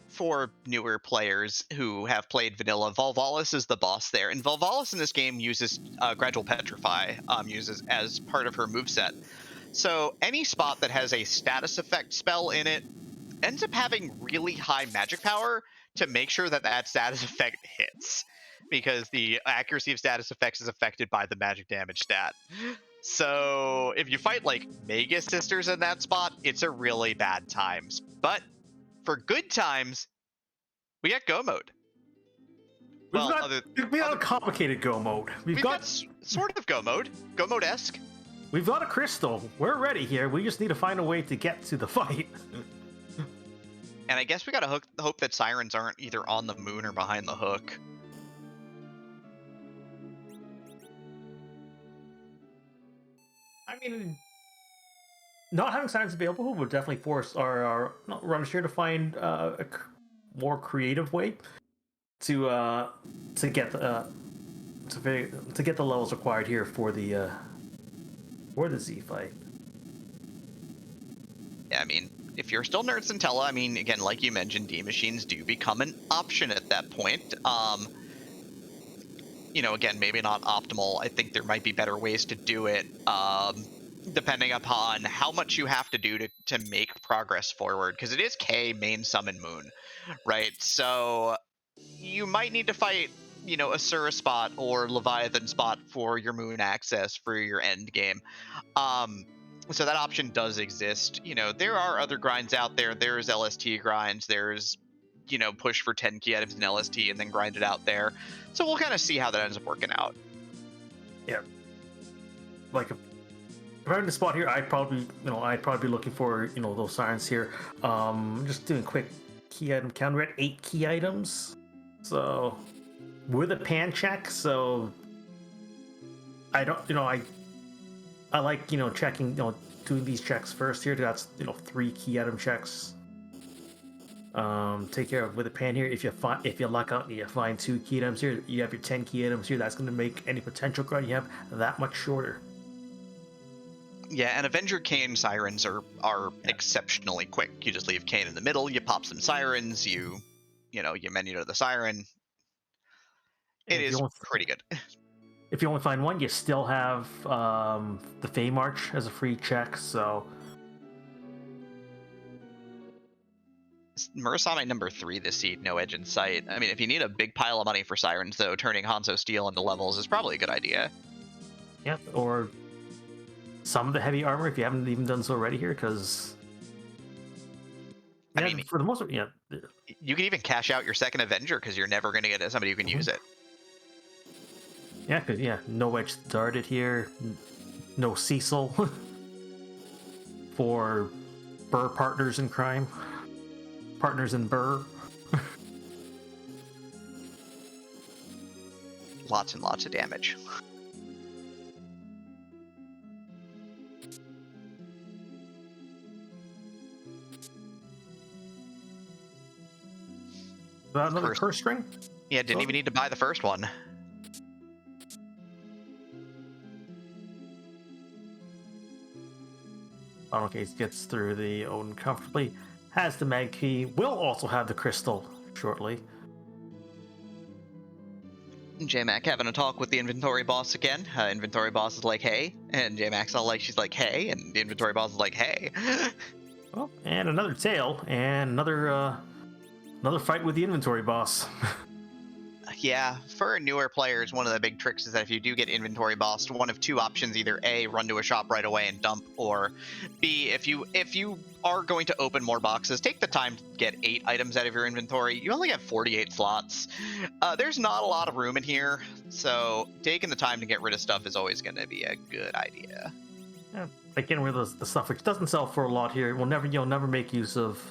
Speaker 2: For newer players who have played vanilla, Volvalis is the boss there, and Volvalis in this game uses Gradual Petrify, uses as part of her moveset. So any spot that has a status effect spell in it ends up having really high magic power to make sure that status effect hits, because the accuracy of status effects is affected by the magic damage stat. So if you fight like Magus Sisters in that spot, it's a really bad times. But for good times, we got Go mode.
Speaker 1: We've got a complicated Go mode. We've got
Speaker 2: sort of Go mode, Go mode-esque.
Speaker 1: We've got a crystal. We're ready here. We just need to find a way to get to the fight.
Speaker 2: And I guess we gotta hope that sirens aren't either on the moon or behind the hook.
Speaker 1: I mean, not having sirens available would definitely force our runners here to find a more creative way to get the levels required here for the Z fight.
Speaker 2: Yeah, I mean, if you're still Nerds and Tella, I mean, again, like you mentioned, D machines do become an option at that point. Again, maybe not optimal. I think there might be better ways to do it, depending upon how much you have to do to make progress forward, because it is K main summon moon, right? So you might need to fight, Asura spot or Leviathan spot for your moon access for your end game. So that option does exist. There are other grinds out there. There's LST grinds. There's, push for 10 key items in LST and then grind it out there. So we'll kind of see how that ends up working out.
Speaker 1: Yeah. Like, if I'm in the spot here, I'd probably be looking for, those sirens here. Just doing a quick key item count. We're at 8 key items. So, with a pan check, so I don't, I like, checking, doing these checks first here. That's, 3 key item checks. Take care of with a pan here. If you luck out and you find 2 key items here, you have your 10 key items here. That's going to make any potential grind you have that much shorter.
Speaker 2: Yeah, and Avenger Kane sirens are exceptionally quick. You just leave Kane in the middle, you pop some sirens, you menu to the siren. It is pretty good.
Speaker 1: If you only find 1, you still have the Fey March as a free check, so...
Speaker 2: Murasame number 3 this seed, no edge in sight. I mean, if you need a big pile of money for sirens, though, turning Hanzo Steel into levels is probably a good idea.
Speaker 1: Yep, or some of the heavy armor if you haven't even done so already here, because
Speaker 2: I mean,
Speaker 1: for the most part, yeah.
Speaker 2: you can even cash out your second Avenger because you're never going to get somebody who can use it.
Speaker 1: Yeah, because no edge started here, no Cecil for Burr partners in crime, partners in Burr.
Speaker 2: Lots and lots of damage.
Speaker 1: Another curse string?
Speaker 2: Yeah, didn't even need to buy the first one.
Speaker 1: Final Case gets through the Odin comfortably, has the mag key, will also have the crystal shortly.
Speaker 2: J-Mac having a talk with the inventory boss again. Inventory boss is like, hey. And J-Mac's all like, she's like, hey. And the inventory boss is like, hey.
Speaker 1: Oh, and another tail, and another fight with the inventory boss.
Speaker 2: Yeah, for newer players, one of the big tricks is that if you do get inventory bossed, one of two options: either A, run to a shop right away and dump, or B, if you are going to open more boxes, take the time to get 8 items out of your inventory. You only have 48 slots. There's not a lot of room in here, so taking the time to get rid of stuff is always going to be a good idea.
Speaker 1: Yeah, like getting rid of the stuff which doesn't sell for a lot here. You'll never make use of.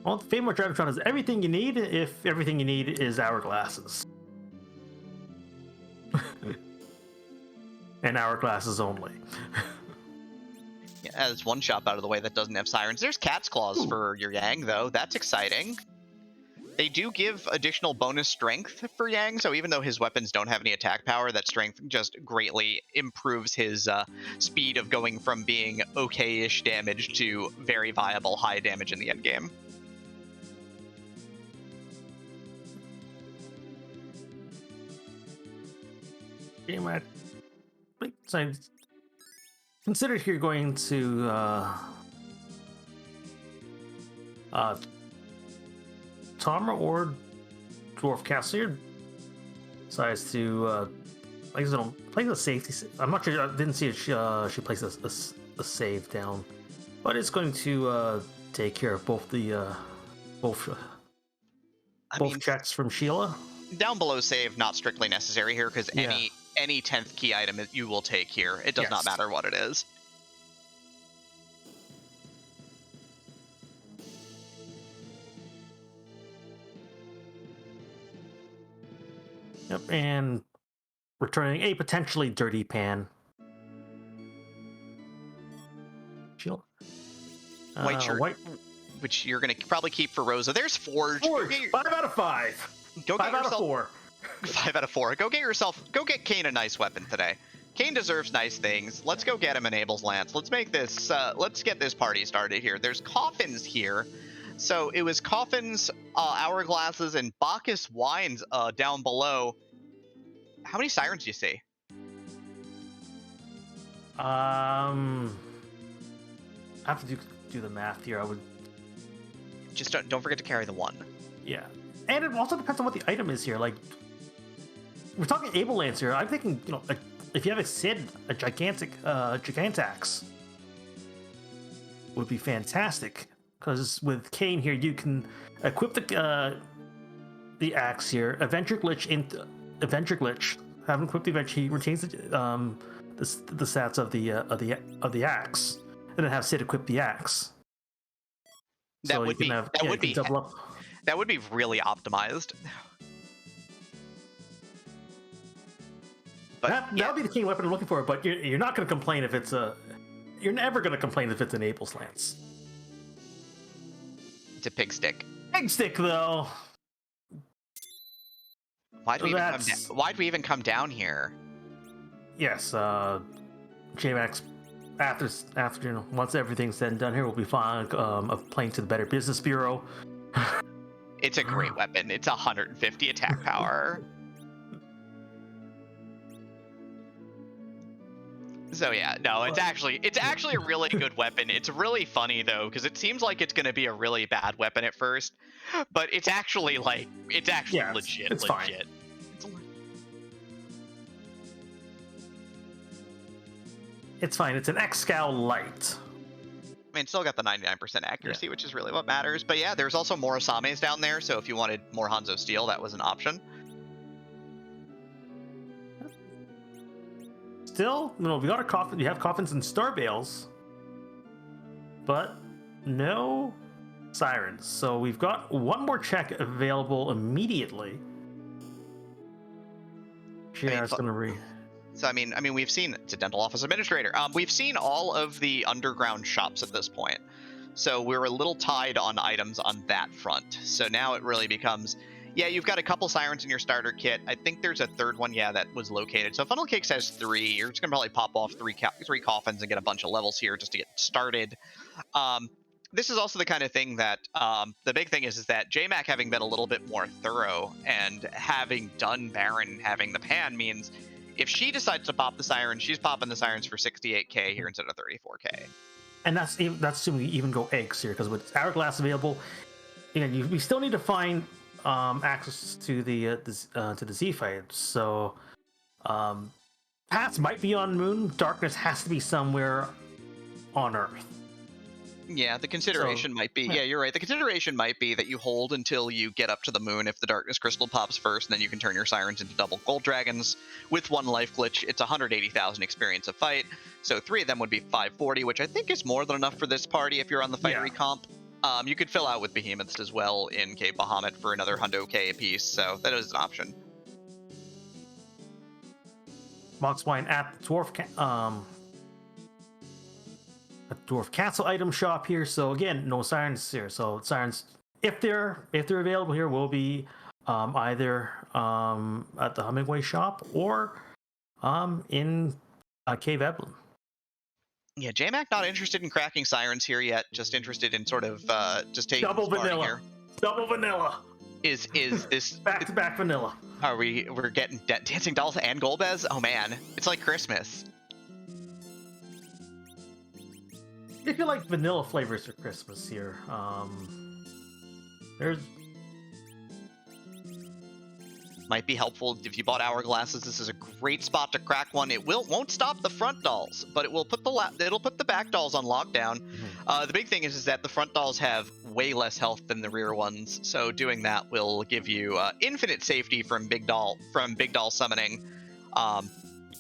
Speaker 1: Well, the Fame of Dragontron is everything you need if everything you need is hourglasses. And hourglasses only.
Speaker 2: Yeah, there's one shop out of the way that doesn't have sirens. There's Cat's Claws for your Yang, though. That's exciting. They do give additional bonus strength for Yang, so even though his weapons don't have any attack power, that strength just greatly improves his speed of going from being okay-ish damage to very viable high damage in the endgame.
Speaker 1: So consider here going to Tomra or Dwarf Castle here. Decides to place a safety. I'm not sure. I didn't see it. She placed a save down, but it's going to take care of both checks from Sheila.
Speaker 2: Down below save, not strictly necessary here, because any 10th key item you will take here. It does not matter what it is.
Speaker 1: Yep, and returning a potentially dirty pan. Sheila.
Speaker 2: White shirt, which you're going to probably keep for Rosa. There's Forge.
Speaker 1: 5 out of 5.
Speaker 2: Go
Speaker 1: 5 out of 4.
Speaker 2: 5 out of 4. Go get Kane a nice weapon today. Kane deserves nice things. Let's go get him an Abel's Lance. Let's make this, let's get this party started here. There's coffins here. So it was coffins, hourglasses, and Bacchus wines down below. How many sirens do you see?
Speaker 1: I have to do the math here. I would
Speaker 2: just don't forget to carry the 1.
Speaker 1: Yeah, and it also depends on what the item is here. Like, we're talking Able Lance here. I'm thinking, if you have a Sid, a Gigantax would be fantastic. Because with Kane here, you can equip the axe here. Avenger Glitch. Having equipped the Avenger, he retains the stats of the axe, and then have Sid equip the axe.
Speaker 2: That would be really optimized. But
Speaker 1: that would be the key weapon I'm looking for. But you're not going to complain if it's you're never going to complain if it's an Abel's Lance.
Speaker 2: It's a pig stick.
Speaker 1: Pig stick, though.
Speaker 2: Why'd we even come down here?
Speaker 1: Yes, JMax. After once everything's said and done here, we'll be flying a plane to the Better Business Bureau.
Speaker 2: It's a great weapon. It's 150 attack power. So yeah, no, it's actually a really good weapon. It's really funny though, because it seems like it's going to be a really bad weapon at first, but it's actually legit.
Speaker 1: It's fine. It's fine. It's an X-Scow light.
Speaker 2: I mean, still got the 99% accuracy, which is really what matters. But yeah, there's also more Asames down there, so if you wanted more Hanzo Steel, that was an option.
Speaker 1: Still, we got a coffin. You have coffins and star bales, but no sirens. So we've got one more check available immediately. Yeah, it's gonna read.
Speaker 2: So I mean, we've seen it's a dental office administrator. We've seen all of the underground shops at this point, so we're a little tied on items on that front. So now it really becomes, yeah, you've got a couple sirens in your starter kit. I think there's a third one, yeah, that was located. So Funnel Cakes has 3. You're just gonna probably pop off three coffins and get a bunch of levels here just to get started. This is also the kind of thing that the big thing is that JMac having been a little bit more thorough and having done Baron and having the pan means if she decides to pop the siren, she's popping the sirens for 68k here instead of 34k.
Speaker 1: And that's assuming you even go eggs here, because with Hourglass available, we still need to find access to the Z fight. So paths might be on Moon. Darkness has to be somewhere on Earth.
Speaker 2: Yeah, the consideration might be, yeah, you're right. The consideration might be that you hold until you get up to the moon if the darkness crystal pops first, and then you can turn your sirens into double gold dragons with 1 life glitch. It's 180,000 experience of fight, so 3 of them would be 540, which I think is more than enough for this party if you're on the fiery comp. You could fill out with behemoths as well in Cave Bahamut for another 100k a piece, so that is an option.
Speaker 1: Moxwine at the Dwarf Castle item shop here. So again, no sirens here. So sirens, if they're available here, will be either at the Hemingway shop or in Cave Eblin.
Speaker 2: Yeah, JMac not interested in cracking sirens here yet. Just interested in sort of just taking
Speaker 1: double vanilla here. Double vanilla.
Speaker 2: Is this
Speaker 1: back to back vanilla?
Speaker 2: We're getting dancing dolls and Golbez? Oh man, it's like Christmas.
Speaker 1: If you like vanilla flavors for Christmas here, there's
Speaker 2: might be helpful if you bought hourglasses. This is a great spot to crack one. It won't stop the front dolls, but it will put it'll put the back dolls on lockdown. The big thing is that the front dolls have way less health than the rear ones, so doing that will give you infinite safety from big doll summoning.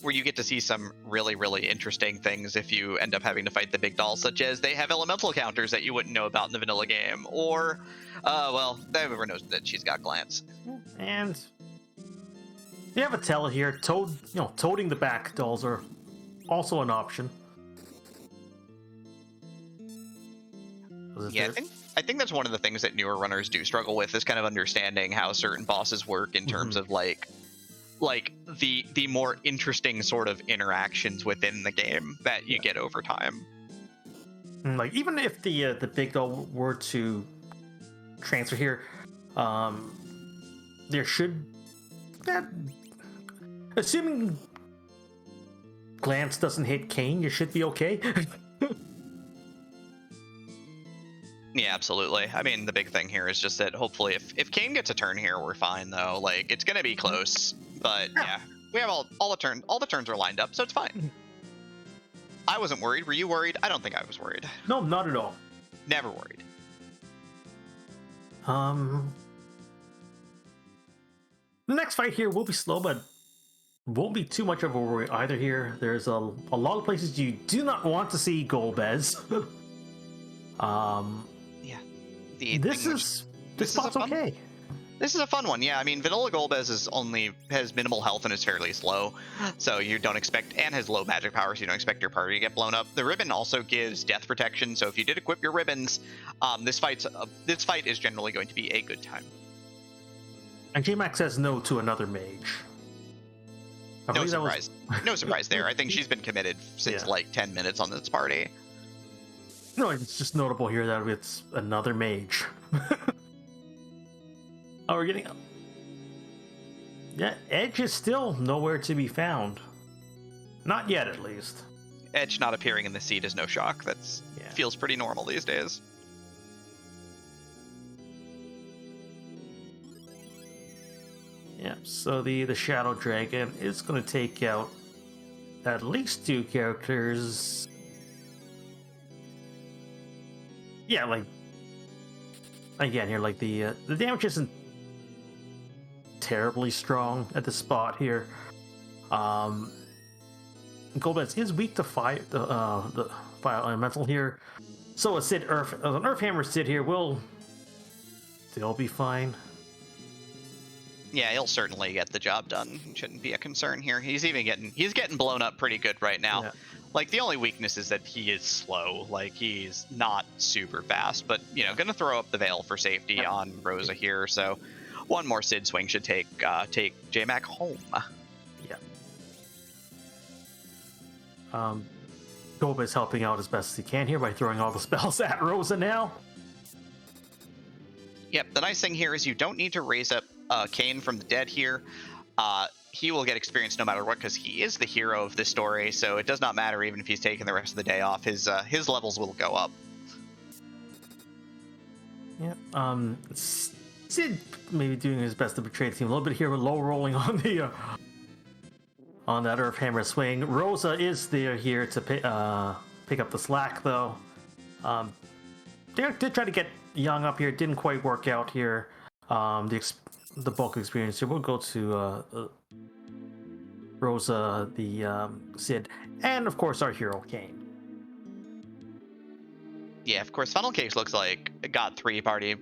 Speaker 2: Where you get to see some really, really interesting things if you end up having to fight the big dolls, such as they have elemental counters that you wouldn't know about in the vanilla game, or, well, everyone knows that she's got glance.
Speaker 1: And you have a Tella here. Toting the back dolls are also an option.
Speaker 2: Yeah, I think that's one of the things that newer runners do struggle with, is kind of understanding how certain bosses work in terms of like the more interesting sort of interactions within the game that you get over time.
Speaker 1: Like even if the big doll were to transfer here, there should assuming glance doesn't hit Kane, you should be okay.
Speaker 2: Yeah, absolutely. I mean, the big thing here is just that hopefully if Kane gets a turn here, we're fine though. Like, it's gonna be close, but yeah, we have all the turns are lined up, so it's fine. I wasn't worried. Were you worried? I don't think I was worried.
Speaker 1: No, not at all.
Speaker 2: Never worried.
Speaker 1: The next fight here will be slow, but won't be too much of a worry either here. There's a lot of places you do not want to see Golbez.
Speaker 2: Yeah.
Speaker 1: This spot's okay.
Speaker 2: This is a fun one, yeah. I mean, Vanilla Golbez has minimal health and is fairly slow, so you don't expect, and has low magic power, so you don't expect your party to get blown up. The ribbon also gives death protection, so if you did equip your ribbons, this fight is generally going to be a good time.
Speaker 1: And JMac says no to another mage.
Speaker 2: No surprise. No surprise there. I think she's been committed since like 10 minutes on this party.
Speaker 1: No, it's just notable here that it's another mage. Oh, we're getting... Yeah, Edge is still nowhere to be found. Not yet, at least.
Speaker 2: Edge not appearing in the seat is no shock. Feels pretty normal these days.
Speaker 1: Yeah, so the Shadow Dragon is going to take out at least 2 characters. Yeah, like again here, like the damage isn't terribly strong at the spot here. Golbez is weak to fire, the fire elemental here, so an Earth Hammer Sid here will still be fine.
Speaker 2: Yeah, he'll certainly get the job done. Shouldn't be a concern here. He's getting blown up pretty good right now.
Speaker 1: Yeah.
Speaker 2: Like, the only weakness is that he is slow. Like, he's not super fast, but gonna throw up the veil for safety on Rosa here. So one more Sid swing should take J-Mac home.
Speaker 1: Yeah. Golbez helping out as best as he can here by throwing all the spells at Rosa now.
Speaker 2: Yep, the nice thing here is you don't need to raise up Kane from the dead here. He will get experience no matter what because he is the hero of this story, so it does not matter even if he's taking the rest of the day off. His levels will go up.
Speaker 1: Yep. Sid maybe doing his best to betray the team a little bit here with low rolling on the on that Earth Hammer swing. Rosa is there here to pick up the slack though. They did try to get Young up here, didn't quite work out here. The bulk experience here, we'll go to Rosa, the Sid, and of course our hero Kane.
Speaker 2: Yeah, of course, Funnel Cakes looks like it got three party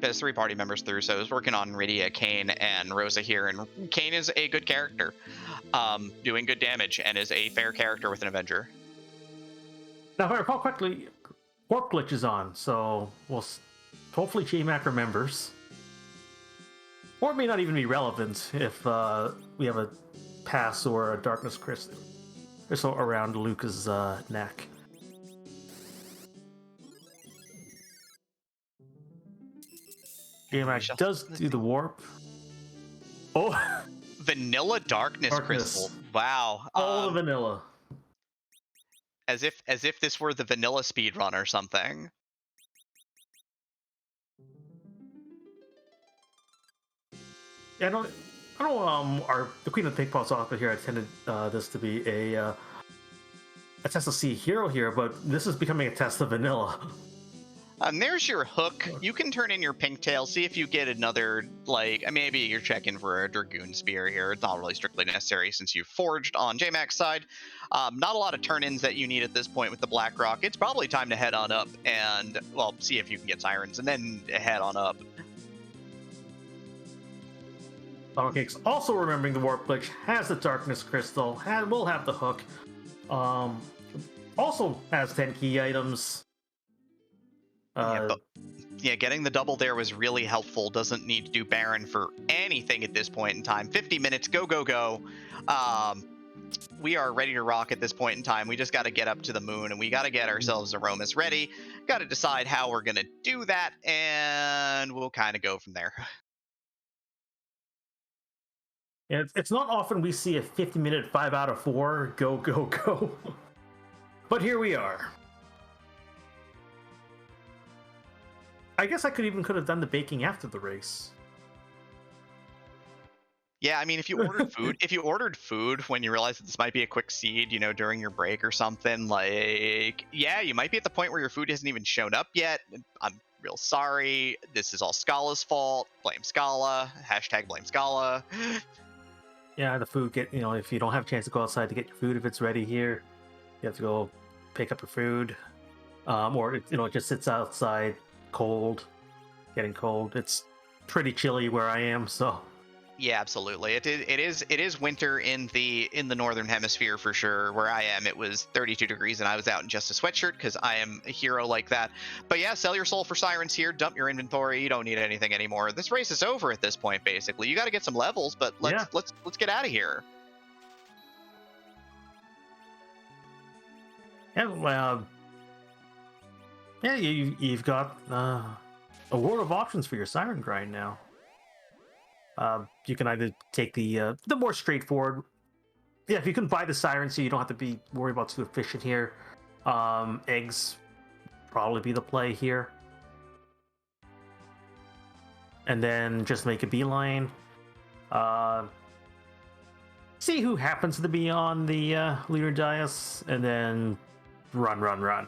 Speaker 2: members through, so I was working on Rydia, Kane, and Rosa here, and Kane is a good character, doing good damage, and is a fair character with an Avenger.
Speaker 1: Now, if I recall correctly, Warp Glitch is on, so we'll hopefully J-Mac remembers. Or it may not even be relevant if we have a pass or a Darkness Crystal around Luca's neck. J-Mac does do the warp. Oh!
Speaker 2: Vanilla Darkness Crystal. Wow.
Speaker 1: All the vanilla.
Speaker 2: As if this were the vanilla speedrun or something.
Speaker 1: Yeah, I know. The Queen of Pickpots author here intended this to be a test to see hero here, but this is becoming a test of vanilla.
Speaker 2: There's your hook. You can turn in your pink tail, see if you get another, like, maybe you're checking for a Dragoon Spear here. It's not really strictly necessary since you've forged on J-Mac's side. Not a lot of turn-ins that you need at this point with the Blackrock. It's probably time to head on up and, well, see if you can get Sirens and then head on up.
Speaker 1: Cake's also remembering the Warp Glitch, has the Darkness Crystal, will have the hook. Also has 10 key items.
Speaker 2: Getting the double there was really helpful. Doesn't need to do Baron for anything at this point in time. 50 minutes, go, go, go. We are ready to rock at this point in time. We just got to get up to the moon, and we got to get ourselves Aromas ready. Got to decide how we're going to do that, and we'll kind of go from there.
Speaker 1: Yeah, it's not often we see a 50-minute 5 out of 4 go, go, go. But here we are. I guess I could have done the baking after the race.
Speaker 2: Yeah, I mean, if you ordered food when you realized that this might be a quick seed, during your break or something, like, yeah, you might be at the point where your food hasn't even shown up yet. I'm real sorry. This is all Scala's fault. Blame Scala. # blame Scala.
Speaker 1: Yeah, the food if you don't have a chance to go outside to get your food, if it's ready here, you have to go pick up your food. Or it just sits outside cold, getting cold. It's pretty chilly where I am, so
Speaker 2: yeah, absolutely. It is winter in the northern hemisphere for sure. Where I am, it was 32 degrees and I was out in just a sweatshirt because I am a hero like that. But yeah, sell your soul for Sirens here, dump your inventory. You don't need anything anymore. This race is over at this point, basically. You got to get some levels, but let's get out of here.
Speaker 1: Yeah, you've got a world of options for your Siren grind now. You can either take the more straightforward. Yeah, if you can buy the Siren, so you don't have to be worried about too efficient here. Eggs probably be the play here, and then just make a beeline. see who happens to be on the lunar dais, and then run.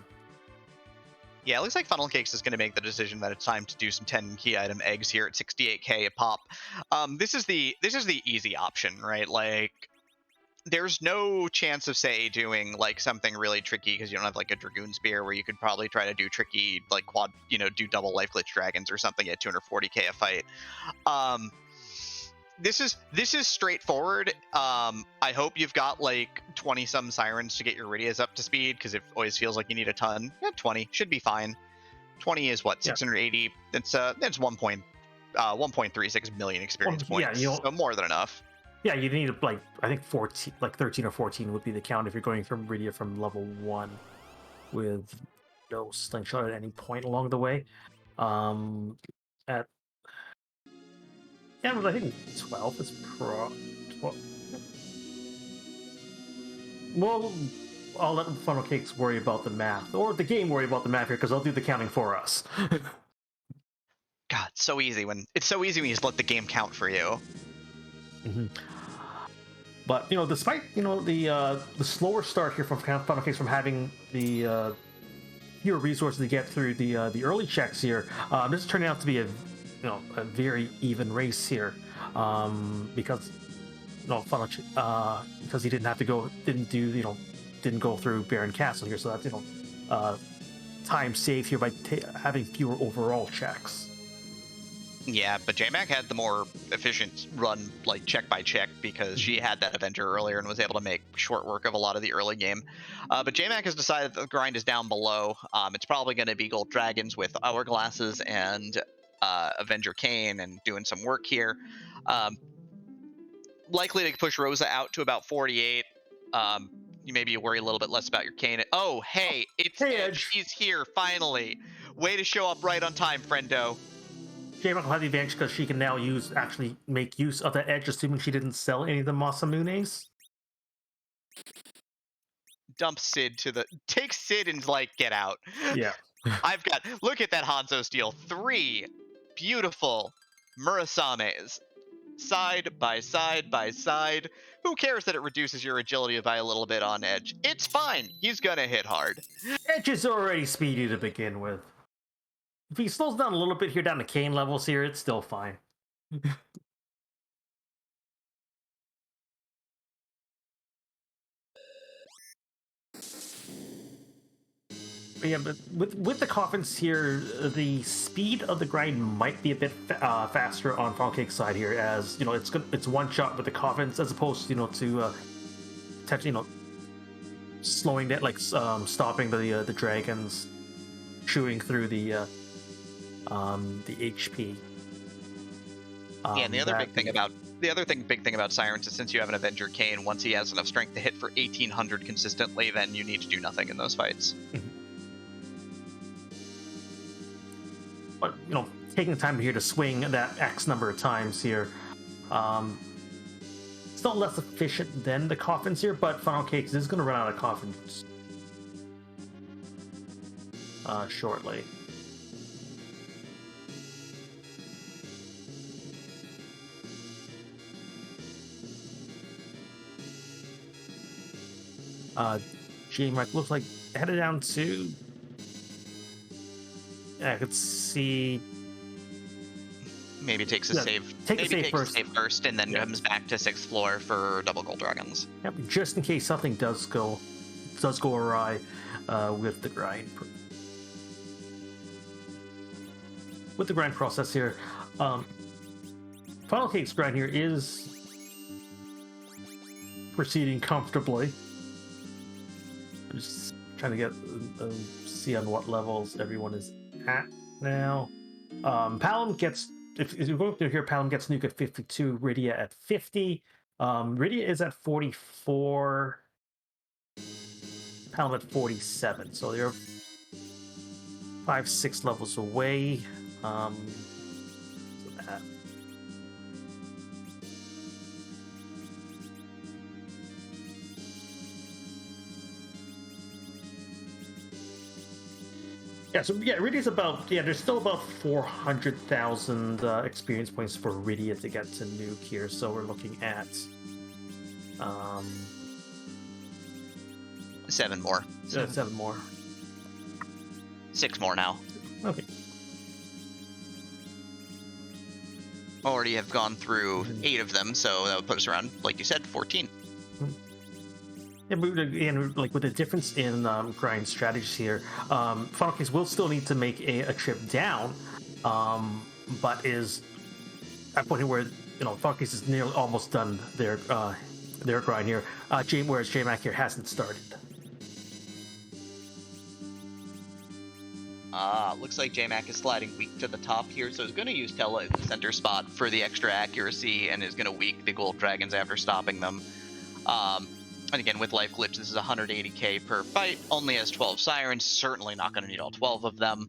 Speaker 2: Yeah, it looks like Funnel Cakes is going to make the decision that it's time to do some 10 key item eggs here at 68k a pop. This is the easy option, right? Like, there's no chance of, say, doing like something really tricky because you don't have like a Dragoon Spear where you could probably try to do tricky like do double life glitch dragons or something at 240k a fight. This is straightforward. I hope you've got like 20 some sirens to get your Rydias up to speed, because it always feels like you need a ton. Yeah, 20 should be fine. 20 is what, 680. That's 1.36 million experience points. So more than enough.
Speaker 1: Yeah, you need like, I think 14, like 13 or 14 would be the count if you're going from Rydia from level 1 with no slingshot at any point along the way. But I think 12 is 12. Well, I'll let Funnel Cakes worry about the math, or the game worry about the math here, because I'll do the counting for us.
Speaker 2: God, it's so easy when you just let the game count for you.
Speaker 1: Mm-hmm. But despite the slower start here from Funnel Cakes, from having the fewer resources to get through the early checks here, this is turning out to be a very even race here, because because he didn't go through Baron Castle here, so that's time saved here by having fewer overall checks.
Speaker 2: Yeah, but JMac had the more efficient run, like check by check, because she had that Avenger earlier and was able to make short work of a lot of the early game. But JMac has decided that the grind is down below. It's probably going to be Gold Dragons with Hourglasses and Avenger Kane and doing some work here. Likely to push Rosa out to about 48. You worry a little bit less about your Kane. Oh, hey, it's Edge. He's here, finally. Way to show up right on time, friendo.
Speaker 1: JMac will have the advantage because she can now actually make use of that Edge, assuming she didn't sell any of the Masamunes.
Speaker 2: Dump Sid take Sid and get out.
Speaker 1: Yeah.
Speaker 2: Look at that Hanzo steal. 3 beautiful Murasames. Side by side by side. Who cares that it reduces your agility by a little bit on Edge? It's fine. He's gonna hit hard.
Speaker 1: Edge is already speedy to begin with. If he slows down a little bit here down to Kane levels here, it's still fine. Yeah, but with the coffins here, the speed of the grind might be a bit faster on Funnel Cake's side here, as it's one shot with the coffins as opposed to slowing that, like stopping the dragons chewing through the HP.
Speaker 2: Yeah, and the other big thing about Sirens is, since you have an Avenger Kane, once he has enough strength to hit for 1800 consistently, then you need to do nothing in those fights.
Speaker 1: But taking the time here to swing that X number of times here, it's not less efficient than the coffins here, but Funnel Cakes is going to run out of coffins shortly. JMac looks like headed down to. I could see.
Speaker 2: Maybe takes a save. Maybe takes a save first, and then comes back to 6th floor for double Gold Dragons.
Speaker 1: Yep, just in case something does go awry with the grind. With the grind process here, Funnel Cake's grind here is proceeding comfortably. I'm just trying to get see on what levels everyone is at now. Palom gets, if you're going through here, Palom gets nuke at 52, Rydia at 50. Rydia is at 44, Palom at 47. So they're 5-6 levels away. So that. Rydia's about, there's still about 400,000 experience points for Rydia to get to nuke here, so we're looking at
Speaker 2: 7 more.
Speaker 1: 7 more.
Speaker 2: 6 more now.
Speaker 1: Okay.
Speaker 2: Already have gone through 8 of them, so that would put us around, like you said, 14.
Speaker 1: Yeah, but again, like with the difference in grind strategies here, Funnel Cakes will still need to make a trip down, but is at a point where Funnel Cakes is nearly almost done their grind here. Whereas J-Mac here hasn't started.
Speaker 2: Looks like J-Mac is sliding weak to the top here, so he's going to use Tella at the center spot for the extra accuracy, and is going to weak the gold dragons after stopping them. And again, with life glitch, this is 180k per fight, only has 12 sirens, certainly not going to need all 12 of them.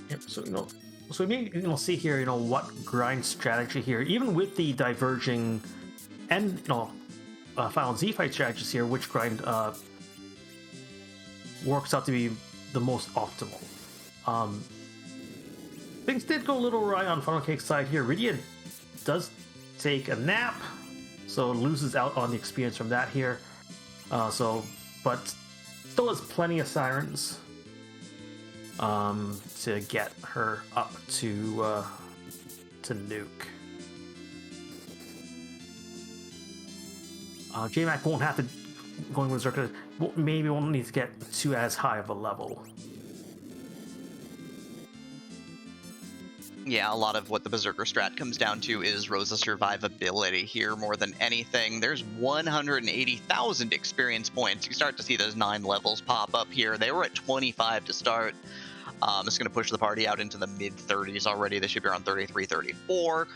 Speaker 1: Yep, so we may see here, what grind strategy here, even with the diverging and Final Z fight strategies here, which grind works out to be the most optimal. Things did go a little awry on Funnel Cake's side here. Rydia does take a nap, so loses out on the experience from that here. But still has plenty of sirens to get her up to nuke. J-Mac won't have to go with Berserker. Maybe won't need to get to as high of a level.
Speaker 2: Yeah, a lot of what the Berserker strat comes down to is Rosa's survivability here more than anything. There's 180,000 experience points. You start to see those 9 levels pop up here. They were at 25 to start. It's going to push the party out into the mid-30s already. They should be around 33, 34.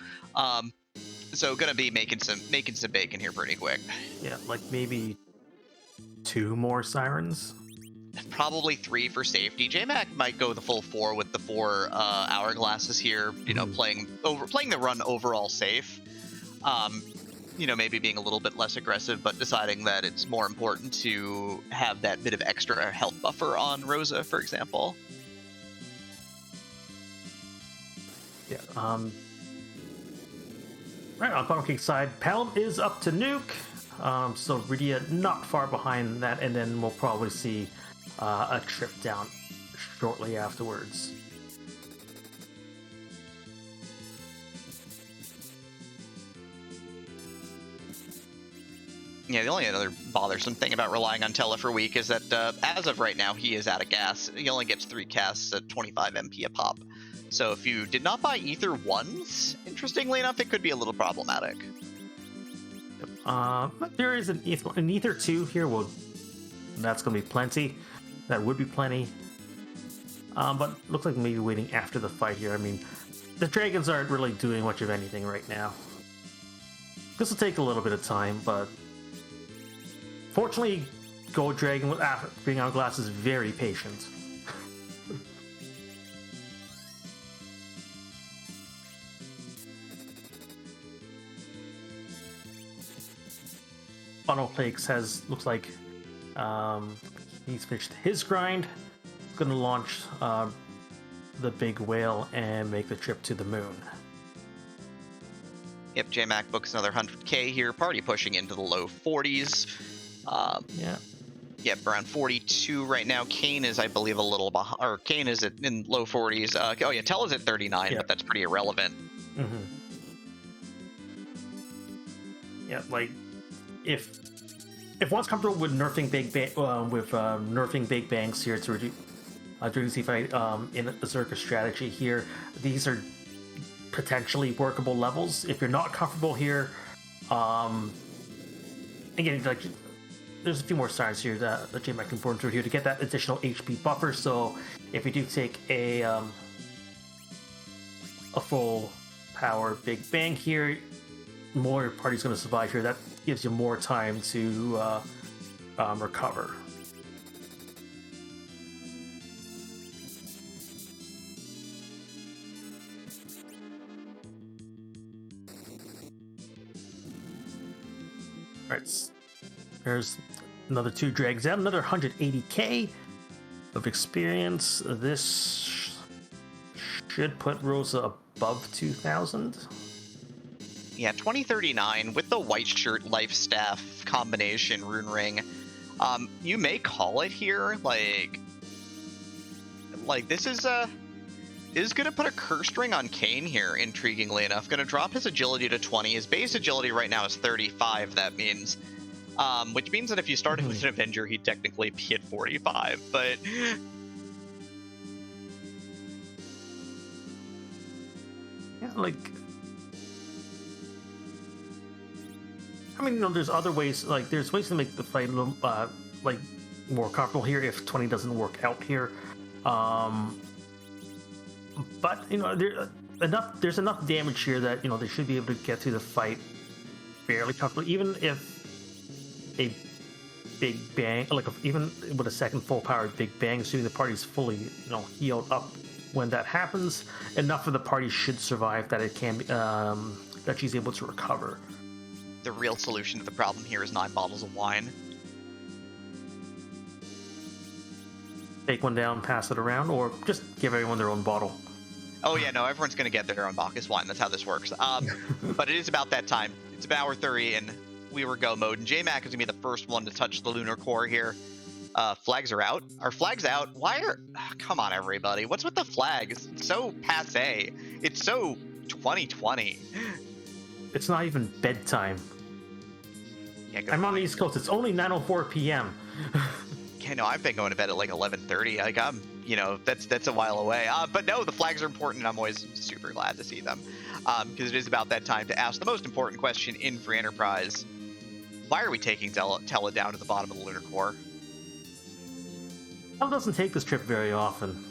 Speaker 2: So going to be making some bacon here pretty quick.
Speaker 1: Yeah, like maybe 2 more sirens.
Speaker 2: Probably 3 for safety. J-Mac might go the full 4 with the 4 hourglasses here. Playing the run overall safe. Maybe being a little bit less aggressive, but deciding that it's more important to have that bit of extra health buffer on Rosa, for example.
Speaker 1: Yeah. Right, on Funnel Cake's side, Palom is up to nuke. So Rydia not far behind that, and then we'll probably see a trip down shortly afterwards.
Speaker 2: Yeah, the only other bothersome thing about relying on Tella for weak is that as of right now, he is out of gas. He only gets 3 casts at 25 MP a pop. So if you did not buy Ether once, interestingly enough, it could be a little problematic.
Speaker 1: But there is an Ether 2 here. Well, that's going to be plenty. That would be plenty. But looks like maybe waiting after the fight here. I mean, the dragons aren't really doing much of anything right now. This will take a little bit of time, but fortunately, Gold Dragon with Green Hourglass is very patient. Funnel Cakes looks like he's finished his grind. He's going to launch the big whale and make the trip to the moon.
Speaker 2: Yep, J-Mac books another 100k here. Party pushing into the low 40s. Yep, around 42 right now. Kane is, I believe, a little behind. Or Kane is in low 40s. Tella's at 39, but that's pretty irrelevant.
Speaker 1: Mm-hmm. Yeah, like if one's comfortable with nerfing big bangs here to reduce the fight in a Berserker strategy here, these are potentially workable levels. If you're not comfortable here, again, like there's a few more stars here that J-Mac can burn through here to get that additional HP buffer. So if you do take a full power big bang here, more your party's going to survive here. That gives you more time to recover. Alright, there's another 2 drags down, another 180k of experience. This should put Rosa above 2,000.
Speaker 2: Yeah, 2039 with the white shirt life staff combination rune ring. You may call it here, like this is gonna put a cursed ring on Kane here, intriguingly enough. Gonna drop his agility to 20. His base agility right now is 35, that means. Which means that if you started with an Avenger, he'd technically be at 45, but...
Speaker 1: Yeah, like... I mean, there's other ways, like, there's ways to make the fight a little, like, more comfortable here if 20 doesn't work out here. But, there's enough damage here that, they should be able to get through the fight fairly comfortably, even if a big bang, even with a second full-powered big bang, assuming the party's fully, healed up when that happens, enough of the party should survive that it can, that she's able to recover.
Speaker 2: The real solution to the problem here is 9 bottles of wine.
Speaker 1: Take one down, pass it around, or just give everyone their own bottle.
Speaker 2: Oh yeah, no, everyone's going to get their own Bacchus wine. That's how this works. But it is about that time. It's about hour 30 in We Were Go mode, and JMac is going to be the first one to touch the lunar core here. Flags are out. Are flags out? Why are... come on, everybody. What's with the flags? It's so passé. It's so 2020.
Speaker 1: It's not even bedtime.
Speaker 2: Yeah,
Speaker 1: I'm on the East Coast. It's only 9:04 p.m.
Speaker 2: Yeah, no, I've been going to bed at like 11:30. Like I'm, that's a while away. But no, the flags are important, and I'm always super glad to see them, because it is about that time to ask the most important question in Free Enterprise: why are we taking Tella down to the bottom of the lunar core?
Speaker 1: Tella doesn't take this trip very often,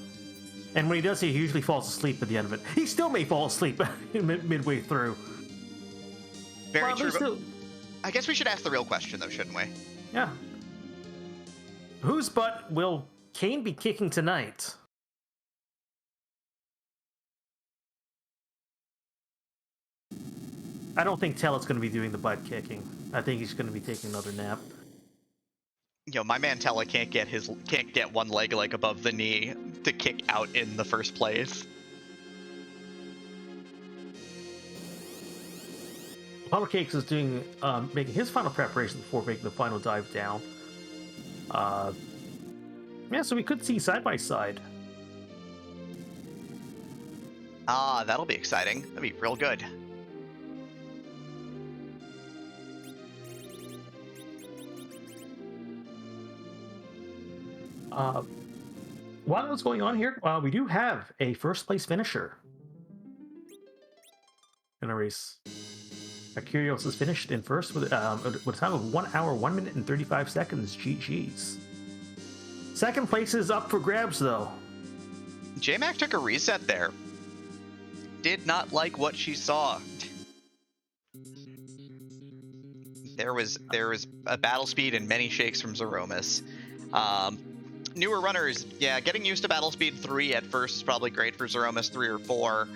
Speaker 1: and when he does, he usually falls asleep at the end of it. He still may fall asleep midway through.
Speaker 2: Very true. But I guess we should ask the real question, though, shouldn't we?
Speaker 1: Yeah. Whose butt will Kane be kicking tonight? I don't think Tella's going to be doing the butt kicking. I think he's going to be taking another nap.
Speaker 2: My man Tella can't get one leg like above the knee to kick out in the first place.
Speaker 1: Apollo Cakes is doing making his final preparations before making the final dive down. Yeah, so we could see side by side.
Speaker 2: That'll be exciting. That'll be real good.
Speaker 1: While that's going on here, we do have a first place finisher in a race. Curios is finished in first with a time of 1 hour, 1 minute, and 35 seconds. GG's. Second place is up for grabs, though.
Speaker 2: JMac took a reset there. Did not like what she saw. There was a battle speed and many shakes from Zeromus. Newer runners, yeah, getting used to battle speed 3 at first is probably great for Zeromus 3 or 4.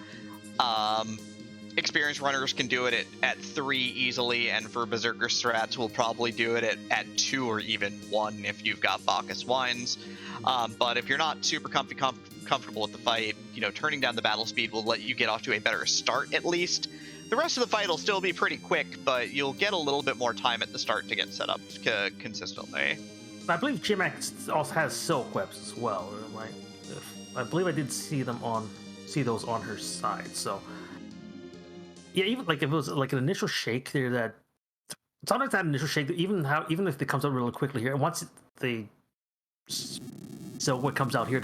Speaker 2: Experienced runners can do it at 3 easily, and for Berserker strats, we'll probably do it at 2 or even 1 if you've got Bacchus wines. But if you're not super comfortable with the fight, turning down the battle speed will let you get off to a better start at least. The rest of the fight will still be pretty quick, but you'll get a little bit more time at the start to get set up consistently.
Speaker 1: I believe Jimac also has silk webs as well. I believe I did see those on her side, so... Yeah, even if it was like an initial shake there, that sometimes that initial shake, even if it comes out really quickly here, and once what comes out here,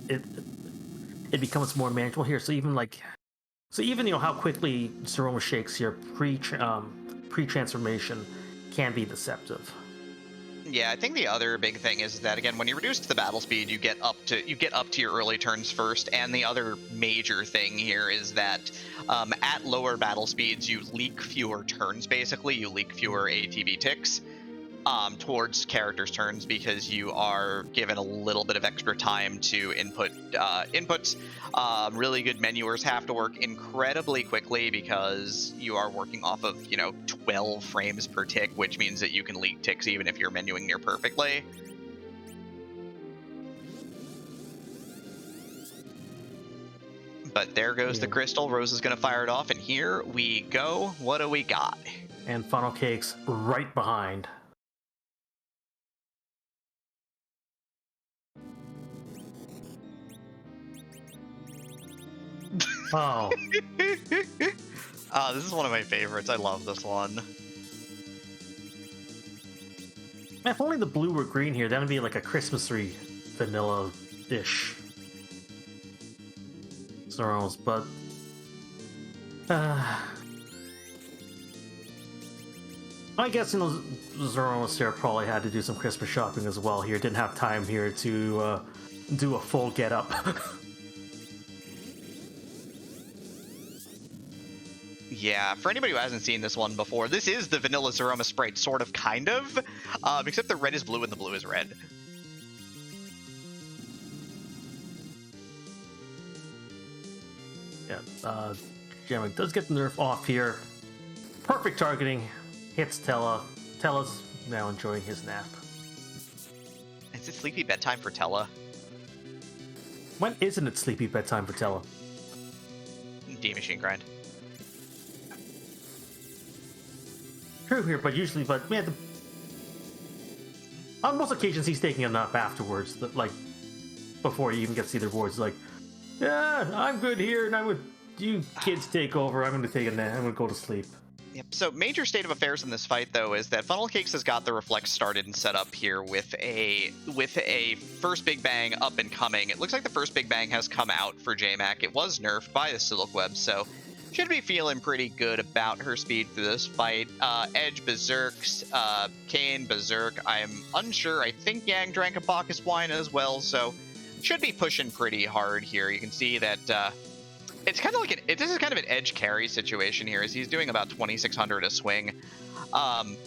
Speaker 1: it becomes more manageable here. So even how quickly Seroma shakes here pre-transformation can be deceptive.
Speaker 2: Yeah, I think the other big thing is that, again, when you reduce the battle speed, you get up to your early turns first, and the other major thing here is that at lower battle speeds, you leak fewer turns, basically. You leak fewer ATB ticks towards characters' turns because you are given a little bit of extra time to input inputs. Really good menuers have to work incredibly quickly because you are working off of 12 frames per tick, which means that you can leak ticks even if you're menuing near perfectly. but there goes the
Speaker 1: Yeah.
Speaker 2: crystal. Rose is going to fire it off, and here we go. What do we got?
Speaker 1: And Funnel Cake's right behind. Oh,
Speaker 2: This is one of my favorites. I love this one.
Speaker 1: if only the blue were green here, that would be like a Christmassy vanilla-ish Zeromas, but I guess Zeromas here probably had to do some Christmas shopping as well here. Didn't have time here to do a full get-up.
Speaker 2: Yeah, for anybody who hasn't seen this one before, this is the vanilla Zeroma sprite, sort of, kind of, except the red is blue and the blue is red.
Speaker 1: Yeah, Jamming does get the nerf off here. Perfect targeting. Hits Tella. Tella's now enjoying his nap.
Speaker 2: Is it sleepy bedtime for Tella?
Speaker 1: When isn't it sleepy bedtime for Tella?
Speaker 2: D-Machine Grind.
Speaker 1: True here, but on most occasions he's taking a nap afterwards, like before he even gets to either boards. Like, yeah, I'm good here, and you kids take over. I'm going to take a nap. I'm going to go to sleep.
Speaker 2: Yep. So major state of affairs in this fight, though, is that Funnel Cakes has got the Reflect started and set up here with a first Big Bang up and coming. It looks like the first Big Bang has come out for JMac. It was nerfed by the Silk Web, so should be feeling pretty good about her speed through this fight. Edge Berserks, Kane Berserk. I'm unsure. I think Yang drank a Bacchus wine as well, so should be pushing pretty hard here. You can see that it's kind of like this is kind of an edge carry situation here, as he's doing about 2,600 a swing. The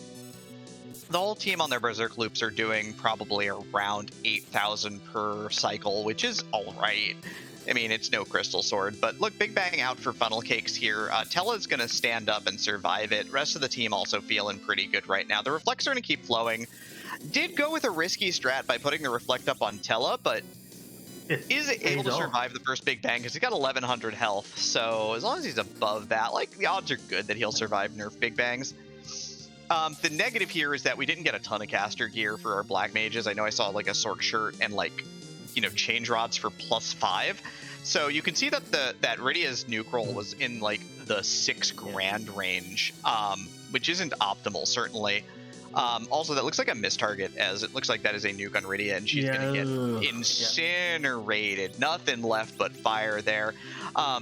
Speaker 2: whole team on their Berserk loops are doing probably around 8,000 per cycle, which is all right. I mean, it's no Crystal Sword, but look, Big Bang out for Funnel Cakes here. Tella's going to stand up and survive it. Rest of the team also feeling pretty good right now. The Reflects are going to keep flowing. Did go with a risky strat by putting the Reflect up on Tella, but is able to survive the first Big Bang because he's got 1,100 health. So as long as he's above that, like, the odds are good that he'll survive nerf Big Bangs. The negative here is that we didn't get a ton of caster gear for our Black Mages. I know I saw like a Sork shirt and like, change rods for +5. So you can see that that Rydia's nuke roll was in like the 6 grand range, which isn't optimal, certainly. Also, that looks like a miss target, as it looks like that is a nuke on Rydia, and she's going to get incinerated. Nothing left but fire there. A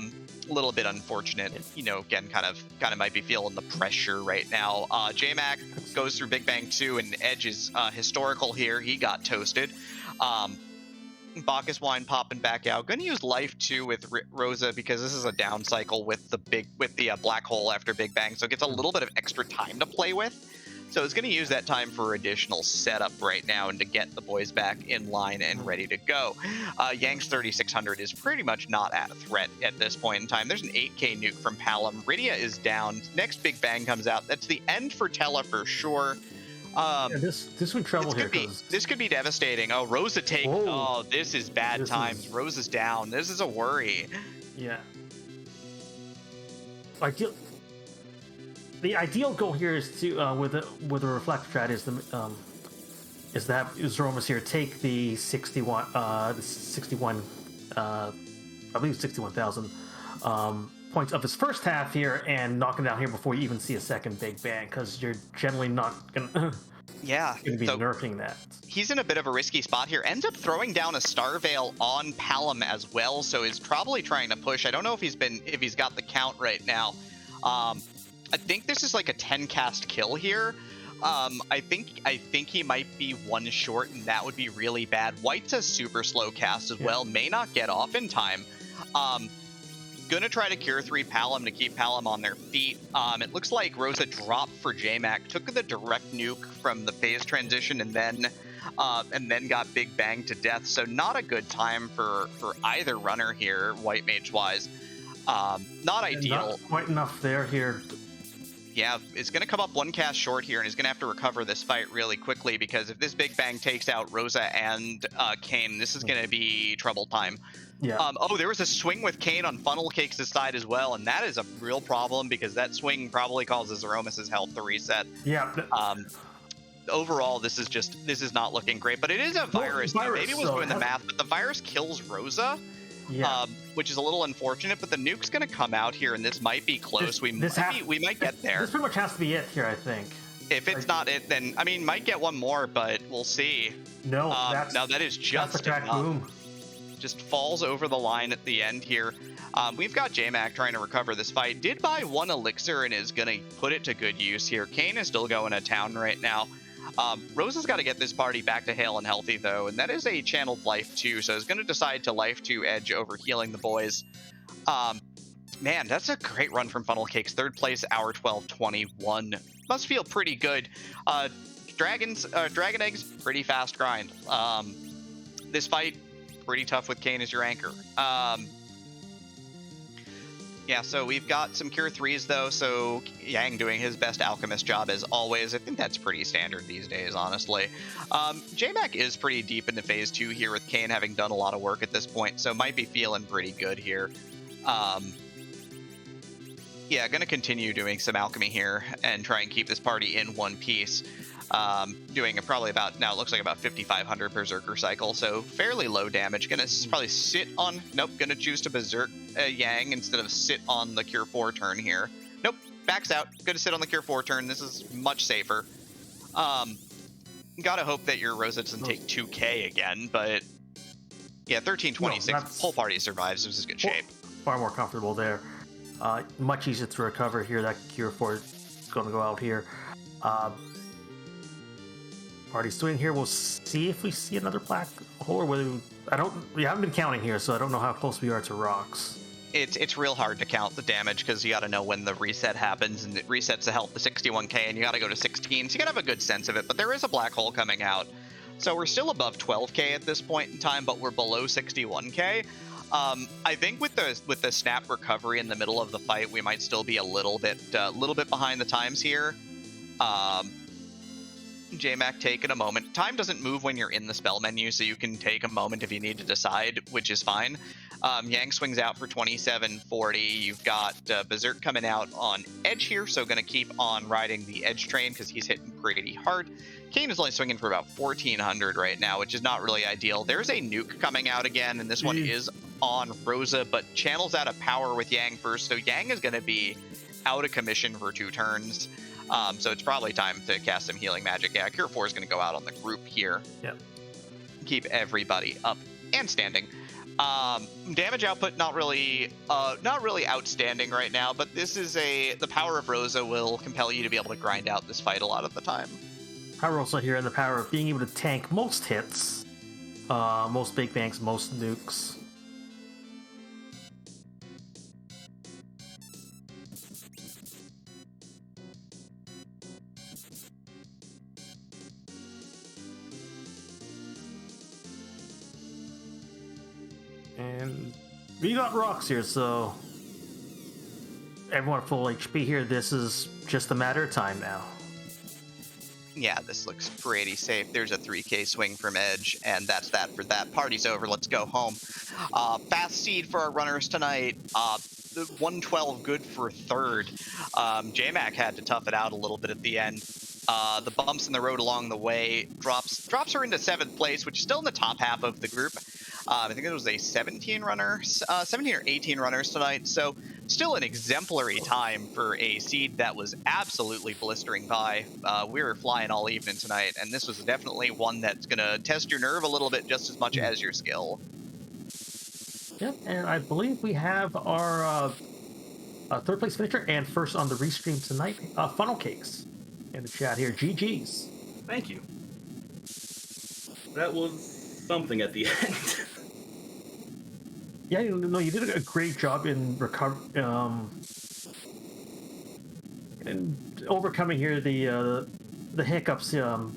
Speaker 2: little bit unfortunate. Again, kind of might be feeling the pressure right now. JMac goes through Big Bang 2, and Edge is historical here. He got toasted. Bacchus wine popping back out. Going to use life 2 with Rosa because this is a down cycle with the black hole after Big Bang, so it gets a little bit of extra time to play with. So it's going to use that time for additional setup right now and to get the boys back in line and ready to go. Yang's 3,600 is pretty much not at a threat at this point in time. There's an 8k nuke from Palom. Rydia is down. Next Big Bang comes out. That's the end for Tella for sure.
Speaker 1: This would trouble here.
Speaker 2: This could be devastating. Oh, Rosa take. Whoa. Oh, this is bad times. Rosa's down. This is a worry.
Speaker 1: Yeah. The ideal goal here is to with a Reflect strat is that Zeromas here take the 61 I believe 61,000 points of his first half here and knock him down here before you even see a second Big Bang, because you're generally not gonna be nerfing that.
Speaker 2: He's in a bit of a risky spot here. Ends up throwing down a Star Veil on Palom as well, so he's probably trying to push. I don't know if he's got the count right now. I think this is like a 10 cast kill here. I think he might be one short, and that would be really bad. White's a super slow cast as well, may not get off in time. Gonna try to Cure 3 Palom to keep Palom on their feet. It looks like Rosa dropped for JMac, took the direct nuke from the phase transition, and then got Big Bang to death. So not a good time for either runner here, White Mage wise. Not ideal.
Speaker 1: Not quite enough there here.
Speaker 2: Yeah, it's going to come up one cast short here, and he's going to have to recover this fight really quickly, because if this Big Bang takes out Rosa and Kane, this is going to be trouble time.
Speaker 1: Yeah.
Speaker 2: Oh, there was a swing with Kane on Funnel Cakes' side as well, and that is a real problem because that swing probably causes Aromas' health to reset.
Speaker 1: Yeah.
Speaker 2: Overall, this is not looking great, but it is a virus. So maybe it was
Speaker 1: so
Speaker 2: doing the math, but the virus kills Rosa,
Speaker 1: yeah.
Speaker 2: which is a little unfortunate. But the nuke's going to come out here, and this might be close. We might get there.
Speaker 1: This pretty much has to be it here, I think.
Speaker 2: If it's not it, then I mean, might get one more, but we'll see.
Speaker 1: No,
Speaker 2: now that is just
Speaker 1: enough. Boom.
Speaker 2: Just falls over the line at the end here. We've got J-Mac trying to recover this fight. Did buy one elixir and is going to put it to good use here. Kane is still going to town right now. Rosa's got to get this party back to hale and healthy, though, and that is a channeled life, too, so is going to decide to life 2 edge over healing the boys. Man, that's a great run from Funnel Cakes. 3rd place, hour 12:21. Must feel pretty good. Dragon Eggs, pretty fast grind. This fight, pretty tough with Kane as your anchor. Yeah, so we've got some Cure 3s, though, so Yang doing his best Alchemist job as always. I think that's pretty standard these days, honestly. J-Mac is pretty deep into Phase 2 here with Kane having done a lot of work at this point, so might be feeling pretty good here. Yeah, gonna continue doing some alchemy here and try and keep this party in one piece. Doing probably about, now it looks like about 5,500 Berserker cycle, so fairly low damage. Gonna probably sit on, nope, gonna choose to Berserk Yang instead of sit on the Cure 4 turn here. Nope, backs out, gonna sit on the Cure 4 turn. This is much safer. Gotta hope that your Rosa doesn't take 2k again, but yeah, 1326, whole party survives. This is good shape.
Speaker 1: Far more comfortable there. Much easier to recover here. That Cure 4 is gonna go out here. Party swing here. We'll see if we see another black hole, or whether we haven't been counting here, so I don't know how close we are to rocks.
Speaker 2: It's real hard to count the damage because you got to know when the reset happens, and it resets the health to 61k, and you got to go to 16, so you got to have a good sense of it. But there is a black hole coming out, so we're still above 12k at this point in time, but we're below 61k. I think with the snap recovery in the middle of the fight, we might still be a little bit behind the times here. J-Mac taking a moment. Time doesn't move when you're in the spell menu, so you can take a moment if you need to decide, which is fine. Yang swings out for 2740. You've got Berserk coming out on edge here, so going to keep on riding the edge train because he's hitting pretty hard. Kane is only swinging for about 1400 right now, which is not really ideal. There's a nuke coming out again, and this one is on Rosa, but channels out of power with Yang first, so Yang is going to be out of commission for 2 turns. So it's probably time to cast some healing magic. Yeah, Cure 4 is going to go out on the group here.
Speaker 1: Yep.
Speaker 2: Keep everybody up and standing. Damage output not really outstanding right now, but this is the power of Rosa will compel you to be able to grind out this fight a lot of the time.
Speaker 1: Power also here, and the power of being able to tank most hits, most big banks, most nukes. And we got rocks here, so everyone at full HP here. This is just a matter of time now.
Speaker 2: Yeah, this looks pretty safe. There's a 3k swing from edge, and that's that for that. Party's over. Let's go home. Fast seed for our runners tonight. 112 good for 3rd. J-Mac had to tough it out a little bit at the end. The bumps in the road along the way drops her into 7th place, which is still in the top half of the group. I think it was a 17 or 18 runners tonight, so still an exemplary time for a seed that was absolutely blistering by. We were flying all evening tonight, and this was definitely one that's going to test your nerve a little bit just as much as your skill.
Speaker 1: Yep, and I believe we have our 3rd place finisher and first on the restream tonight, Funnel Cakes, in the chat here. GG's.
Speaker 3: Thank you. That was something at the end.
Speaker 1: Yeah, no, you did a great job in in overcoming here the hiccups in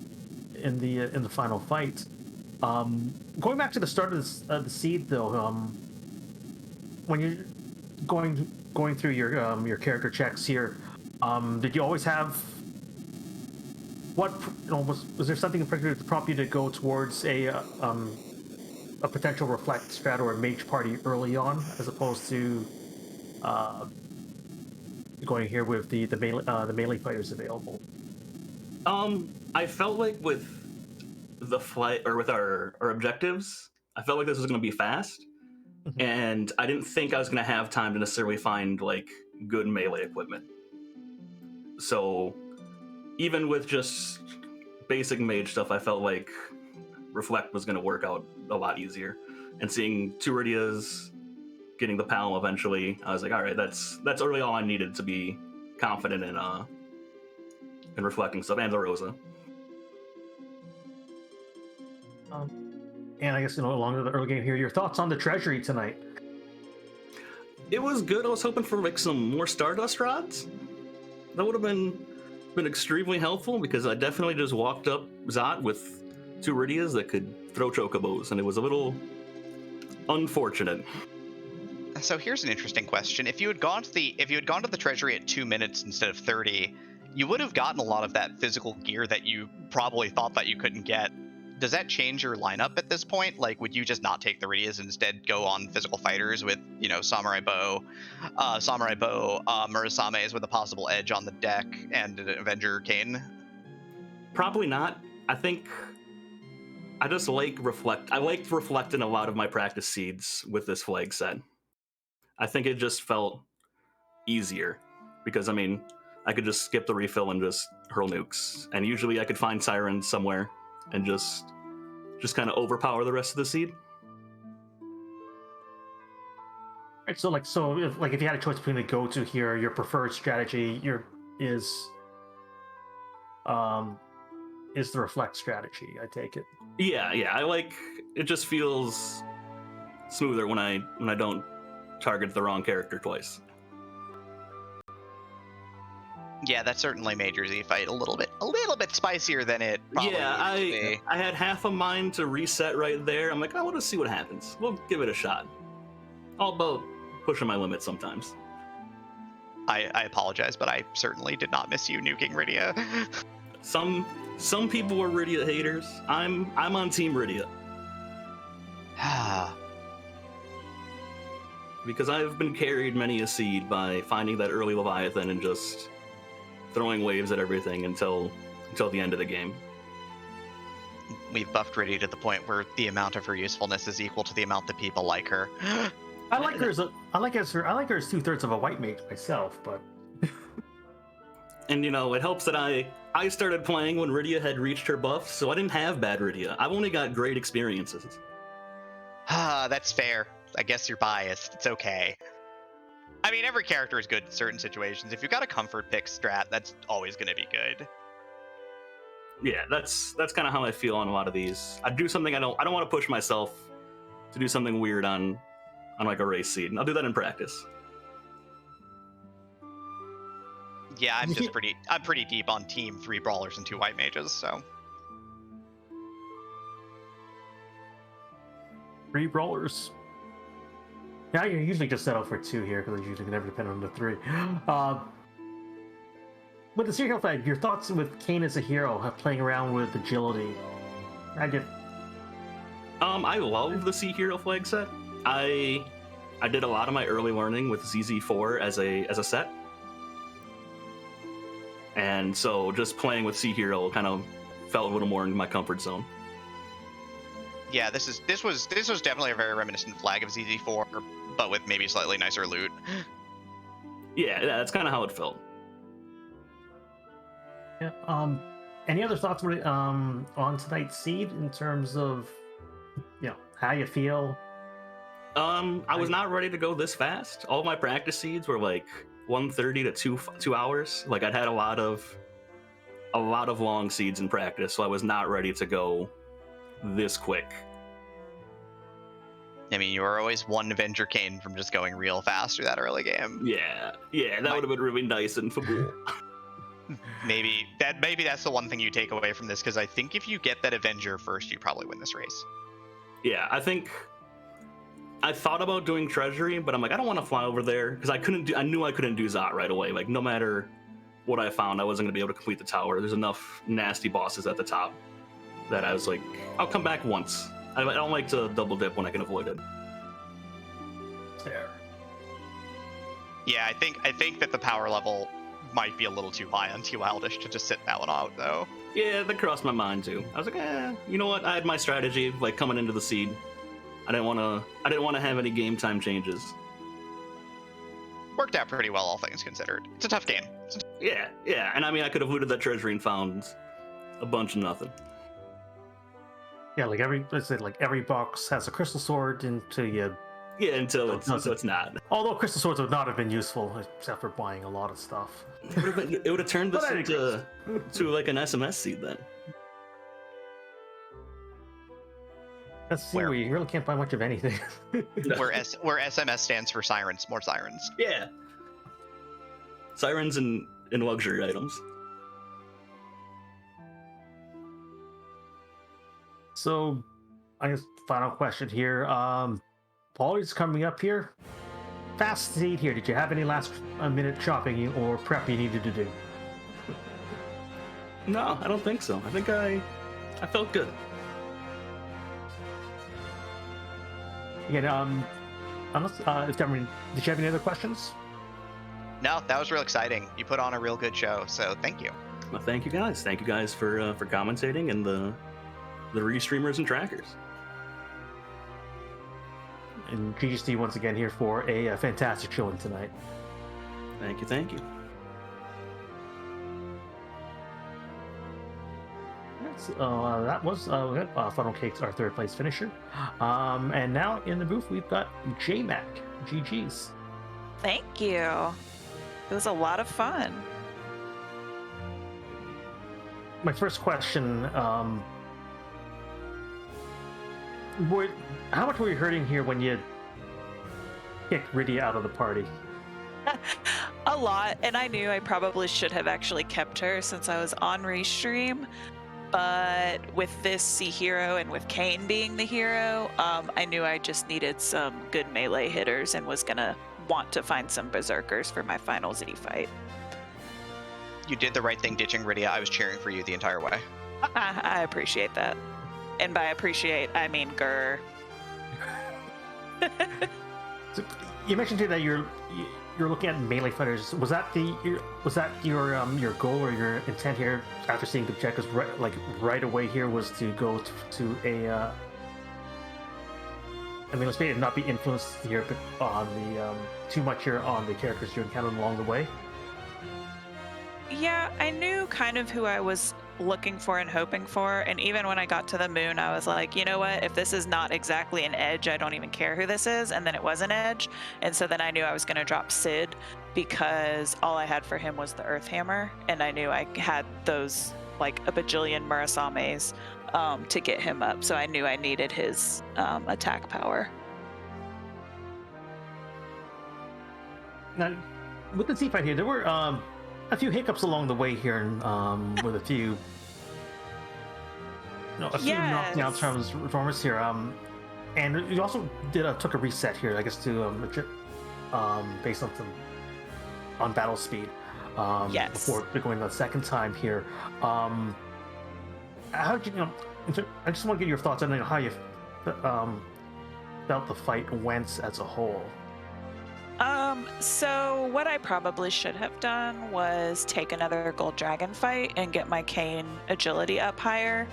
Speaker 1: the final fight. Going back to the start of the seed, though, when you're going through your character checks here, did you always have was there something in particular to prompt you to go towards a a potential reflect strat or a mage party early on, as opposed to going here with the melee fighters available.
Speaker 3: I felt like with the flight or with our objectives, I felt like this was going to be fast, and I didn't think I was going to have time to necessarily find like good melee equipment. So even with just basic mage stuff, I felt like reflect was going to work out a lot easier. And seeing Turidia's getting the panel eventually, I was like, all right, that's really all I needed to be confident in reflecting stuff, and the Rosa.
Speaker 1: And I guess, along the early game here, your thoughts on the treasury tonight?
Speaker 3: It was good. I was hoping for like some more Stardust rods. That would have been extremely helpful, because I definitely just walked up Zot with two Ridias that could throw chocobos, and it was a little unfortunate.
Speaker 2: So here's an interesting question: if you had gone to the treasury at 2 minutes instead of 30, you would have gotten a lot of that physical gear that you probably thought that you couldn't get. Does that change your lineup at this point? Like, would you just not take the Ridias and instead go on physical fighters with, Samurai Bow, Murasame's with a possible edge on the deck, and an Avenger Kane?
Speaker 3: Probably not. I think I just like Reflect. I liked reflecting a lot of my practice seeds with this flag set. I think it just felt easier, because, I could just skip the refill and just hurl nukes. And usually I could find Sirens somewhere and just kind of overpower the rest of the seed.
Speaker 1: Right, so if you had a choice between the go-to here, your preferred strategy is the reflect strategy, I take it.
Speaker 3: Yeah, I like it. Just feels smoother when I don't target the wrong character twice.
Speaker 2: Yeah, that certainly made your Z fight a little bit spicier than it probably
Speaker 3: Yeah,
Speaker 2: needed to be.
Speaker 3: I had half a mind to reset right there. I'm like, I want to see what happens. We'll give it a shot. All about pushing my limits sometimes.
Speaker 2: I apologize, but I certainly did not miss you nuking Rydia.
Speaker 3: Some people were Rydia haters. I'm on Team Rydia. Because I've been carried many a seed by finding that early Leviathan and just throwing waves at everything until the end of the game.
Speaker 2: We've buffed Rydia to the point where the amount of her usefulness is equal to the amount that people like her.
Speaker 1: I like her as 2/3 of a white mage myself, but
Speaker 3: And it helps that I started playing when Rydia had reached her buff, so I didn't have bad Rydia. I've only got great experiences.
Speaker 2: That's fair. I guess you're biased. It's okay. Every character is good in certain situations. If you've got a comfort pick strat, that's always going to be good.
Speaker 3: Yeah, that's kind of how I feel on a lot of these. I do something I don't want to push myself to do something weird on like a race seed, and I'll do that in practice.
Speaker 2: Yeah, I'm pretty deep on team 3 brawlers and 2 white mages, so
Speaker 1: 3 brawlers. Yeah, you usually just settle for 2 here, because you usually never depend on the 3. With the serial flag, your thoughts with Kane as a hero, playing around with agility. I
Speaker 3: love the Sea Hero flag set. I did a lot of my early learning with ZZ4 as a set. And so just playing with Sea Hero kind of felt a little more in my comfort zone.
Speaker 2: yeah, this was definitely a very reminiscent flag of ZZ4, but with maybe slightly nicer loot.
Speaker 3: Yeah, that's kind of how it felt.
Speaker 1: Yeah. Any other thoughts on tonight's seed in terms of how you feel?
Speaker 3: I was not ready to go this fast. All my practice seeds were like 1:30 to 2 hours. Like, I'd had a lot of long seeds in practice, so I was not ready to go this quick.
Speaker 2: You were always one Avenger Kane from just going real fast through that early game.
Speaker 3: Yeah, that would have been really nice in football.
Speaker 2: Maybe that's the one thing you take away from this, because I think if you get that Avenger first, you probably win this race.
Speaker 3: Yeah, I think I thought about doing Treasury, but I'm like, I don't want to fly over there, because I knew I couldn't do Zot right away. Like, no matter what I found, I wasn't going to be able to complete the tower. There's enough nasty bosses at the top that I was like, I'll come back once. I don't like to double dip when I can avoid it.
Speaker 1: There.
Speaker 2: Yeah, I think that the power level might be a little too high on T Wildish to just sit that one out, though.
Speaker 3: Yeah, that crossed my mind too. I was like, you know what? I had my strategy, like coming into the seed. I didn't want to have any game time changes.
Speaker 2: Worked out pretty well, all things considered. It's a tough game.
Speaker 3: Yeah, and I mean, I could have looted that treasury and found a bunch of nothing.
Speaker 1: Yeah, like every box has a crystal sword until you.
Speaker 3: Yeah, until it's not.
Speaker 1: Although crystal swords would not have been useful except for buying a lot of stuff.
Speaker 3: It would have turned this
Speaker 1: But I
Speaker 3: into like an SMS seed then.
Speaker 1: Let's see,
Speaker 2: Where?
Speaker 1: we really can't buy much of anything.
Speaker 2: Where SMS stands for sirens, more sirens.
Speaker 3: Yeah. Sirens and luxury items.
Speaker 1: So, I guess final question here. Paulie's coming up here. Fast seed here. Did you have any last minute shopping or prep you needed to do?
Speaker 3: No, I don't think so. I think I felt good.
Speaker 1: Again, unless did you have any other questions?
Speaker 2: No, that was real exciting. You put on a real good show, so thank you.
Speaker 3: Well, thank you guys. Thank you guys for commentating and the restreamers and trackers.
Speaker 1: And GGC once again here for a fantastic showing tonight.
Speaker 3: Thank you.
Speaker 1: That was Funnel Cake's our third place finisher. And now in the booth we've got JMac. GG's.
Speaker 4: Thank you. It was a lot of fun.
Speaker 1: My first question, how much were you hurting here when you kicked Rydia out of the party?
Speaker 4: A lot, and I knew I probably should have actually kept her since I was on restream. But with this C hero and with Kane being the hero, I knew I just needed some good melee hitters and was gonna want to find some berserkers for my final Z fight.
Speaker 2: You did the right thing ditching Rydia. I was cheering for you the entire way.
Speaker 4: I appreciate that. And by appreciate, I mean grr.
Speaker 1: So you mentioned here that you're looking at melee fighters. Was that your goal or your intent here after seeing the objectives right away here was to go to a I mean, let's not be influenced here on the too much here on the characters you encountered along the way.
Speaker 4: Yeah, I knew kind of who I was looking for and hoping for, and even when I got to the moon, I was like, you know what, if this is not exactly an edge, I don't even care who this is, and then it was an edge, and so then I knew I was going to drop Sid, because all I had for him was the Earth Hammer, and I knew I had those, like, a bajillion Murasames to get him up, so I knew I needed his attack power.
Speaker 1: Now, with the Z fight here, there were a few hiccups along the way here, with a few knockdown transformers here. And you also took a reset here, I guess, to based on battle speed.
Speaker 4: Yes.
Speaker 1: Before going the second time here. How did you I just want to get your thoughts on how you felt the fight went as a whole.
Speaker 4: So what I probably should have done was take another Gold Dragon fight and get my Kane agility up higher.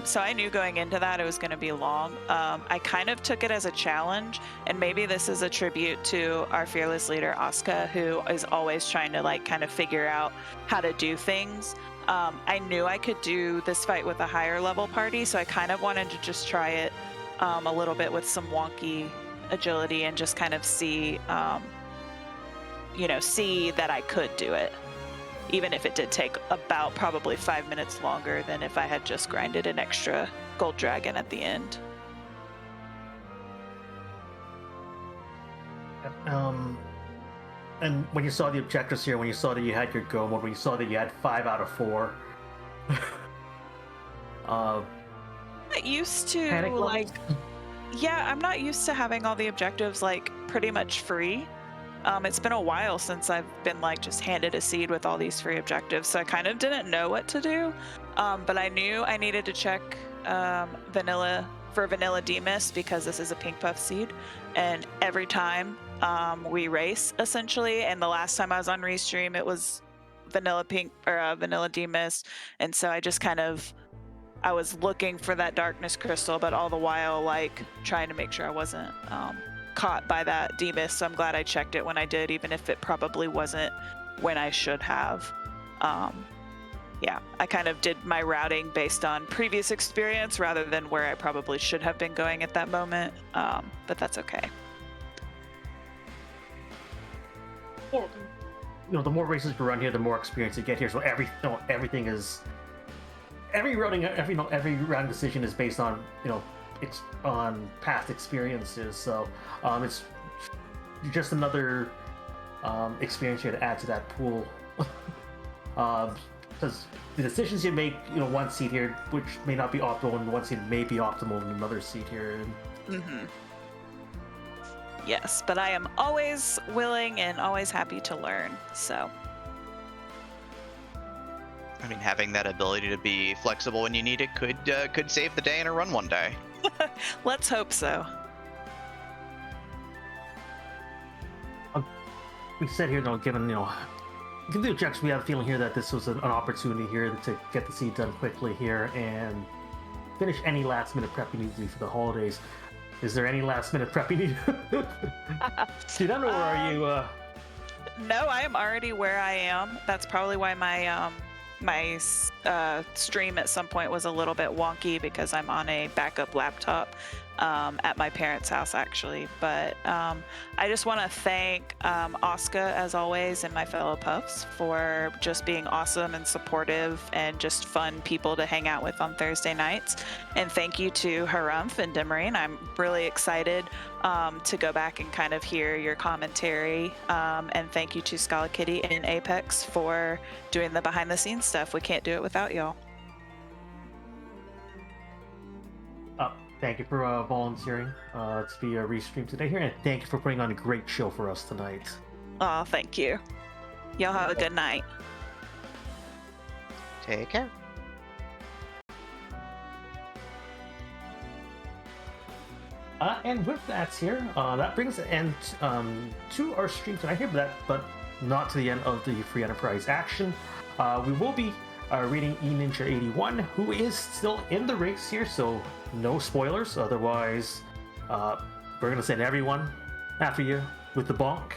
Speaker 4: So I knew going into that it was going to be long. I kind of took it as a challenge, and maybe this is a tribute to our fearless leader, Asuka, who is always trying to kind of figure out how to do things. I knew I could do this fight with a higher level party, so I kind of wanted to just try it a little bit with some wonky agility and just kind of see that I could do it, even if it did take about probably 5 minutes longer than if I had just grinded an extra Gold Dragon at the end.
Speaker 1: And when you saw the objectives here, when you saw that you had your go mode, when you saw that you had 5 out of 4,
Speaker 4: I'm not used to I'm not used to having all the objectives pretty much free. It's been a while since I've been just handed a seed with all these free objectives, so I kind of didn't know what to do. But I knew I needed to check vanilla Demus because this is a pink puff seed, and every time we race essentially, and the last time I was on Restream it was vanilla pink or vanilla Demus, and so I was looking for that darkness crystal, but all the while like trying to make sure I wasn't caught by that Demus. So I'm glad I checked it when I did, even if it probably wasn't when I should have. Yeah, I kind of did my routing based on previous experience rather than where I probably should have been going at that moment, but that's okay.
Speaker 1: Well, the more races you run here, the more experience you get here. So everything is every round decision is based on it's on past experiences. So it's just another experience here to add to that pool. Because the decisions you make, one seat here, which may not be optimal, and one seat may be optimal in another seat here.
Speaker 4: Mm-hmm. Yes, but I am always willing and always happy to learn. So.
Speaker 2: I mean, having that ability to be flexible when you need it could save the day in a run one day.
Speaker 4: Let's hope so.
Speaker 1: We said here, given the objections, we have a feeling here that this was an opportunity here to get the seed done quickly here and finish any last minute prep you need to do for the holidays. Is there any last minute prep you need? See that, or are you?
Speaker 4: No, I am already where I am. That's probably why my stream at some point was a little bit wonky because I'm on a backup laptop at my parents' house actually. But I just want to thank Oscar as always and my fellow puffs for just being awesome and supportive and just fun people to hang out with on Thursday nights. And thank you to Harumph and Demarine. I'm really excited to go back and kind of hear your commentary. And thank you to Scala Kitty and Apex for doing the behind the scenes stuff. We can't do it without y'all.
Speaker 1: Thank you for volunteering to be a restream today here, and thank you for putting on a great show for us tonight.
Speaker 4: Oh, thank you. Y'all have a good night.
Speaker 2: Take care.
Speaker 1: And with that here, that brings an end to our stream tonight here, but not to the end of the Free Enterprise action. We will be reading eNinja81, who is still in the race here, so no spoilers. Otherwise, we're going to send everyone after you with the bonk.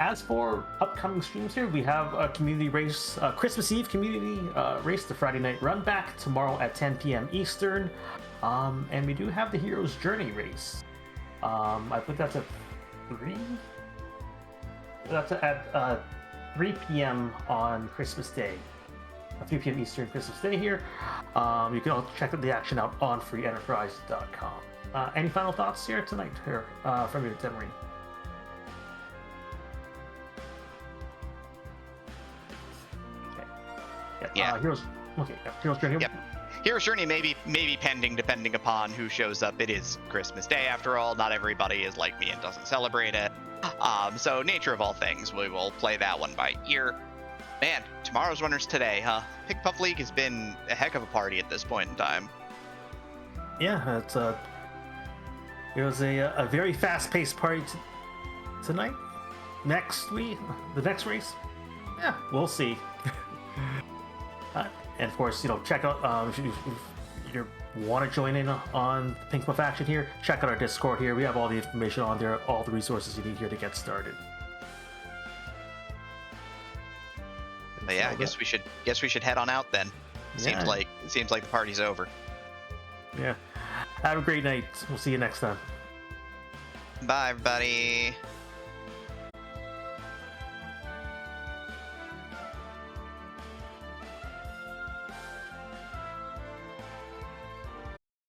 Speaker 1: As for upcoming streams here, we have a community race, Christmas Eve community race, the Friday night run back tomorrow at 10 p.m. Eastern. And we do have the Hero's Journey race. I think that's at 3? That's at 3 p.m. on Christmas Day. 3 p.m. Eastern Christmas Day here. You can all check the action out on freeenterprise.com. Any final thoughts here tonight here from you, Demarine? Okay.
Speaker 2: Yeah.
Speaker 1: Hero's Journey.
Speaker 2: Yep. Hero's Journey may be pending depending upon who shows up. It is Christmas Day after all. Not everybody is like me and doesn't celebrate it. So nature of all things, we will play that one by ear. Man, tomorrow's runner's today, huh? Pig Puff League has been a heck of a party at this point in time.
Speaker 1: Yeah, it was a very fast-paced party tonight. Next week, the next race, yeah, we'll see. And of course, check out if you want to join in on Pink Puff action here, check out our Discord here. We have all the information on there, all the resources you need here to get started.
Speaker 2: But yeah, I guess we should head on out then.
Speaker 1: Yeah.
Speaker 2: Seems like the party's over.
Speaker 1: Yeah. Have a great night. We'll see you next time.
Speaker 2: Bye, everybody.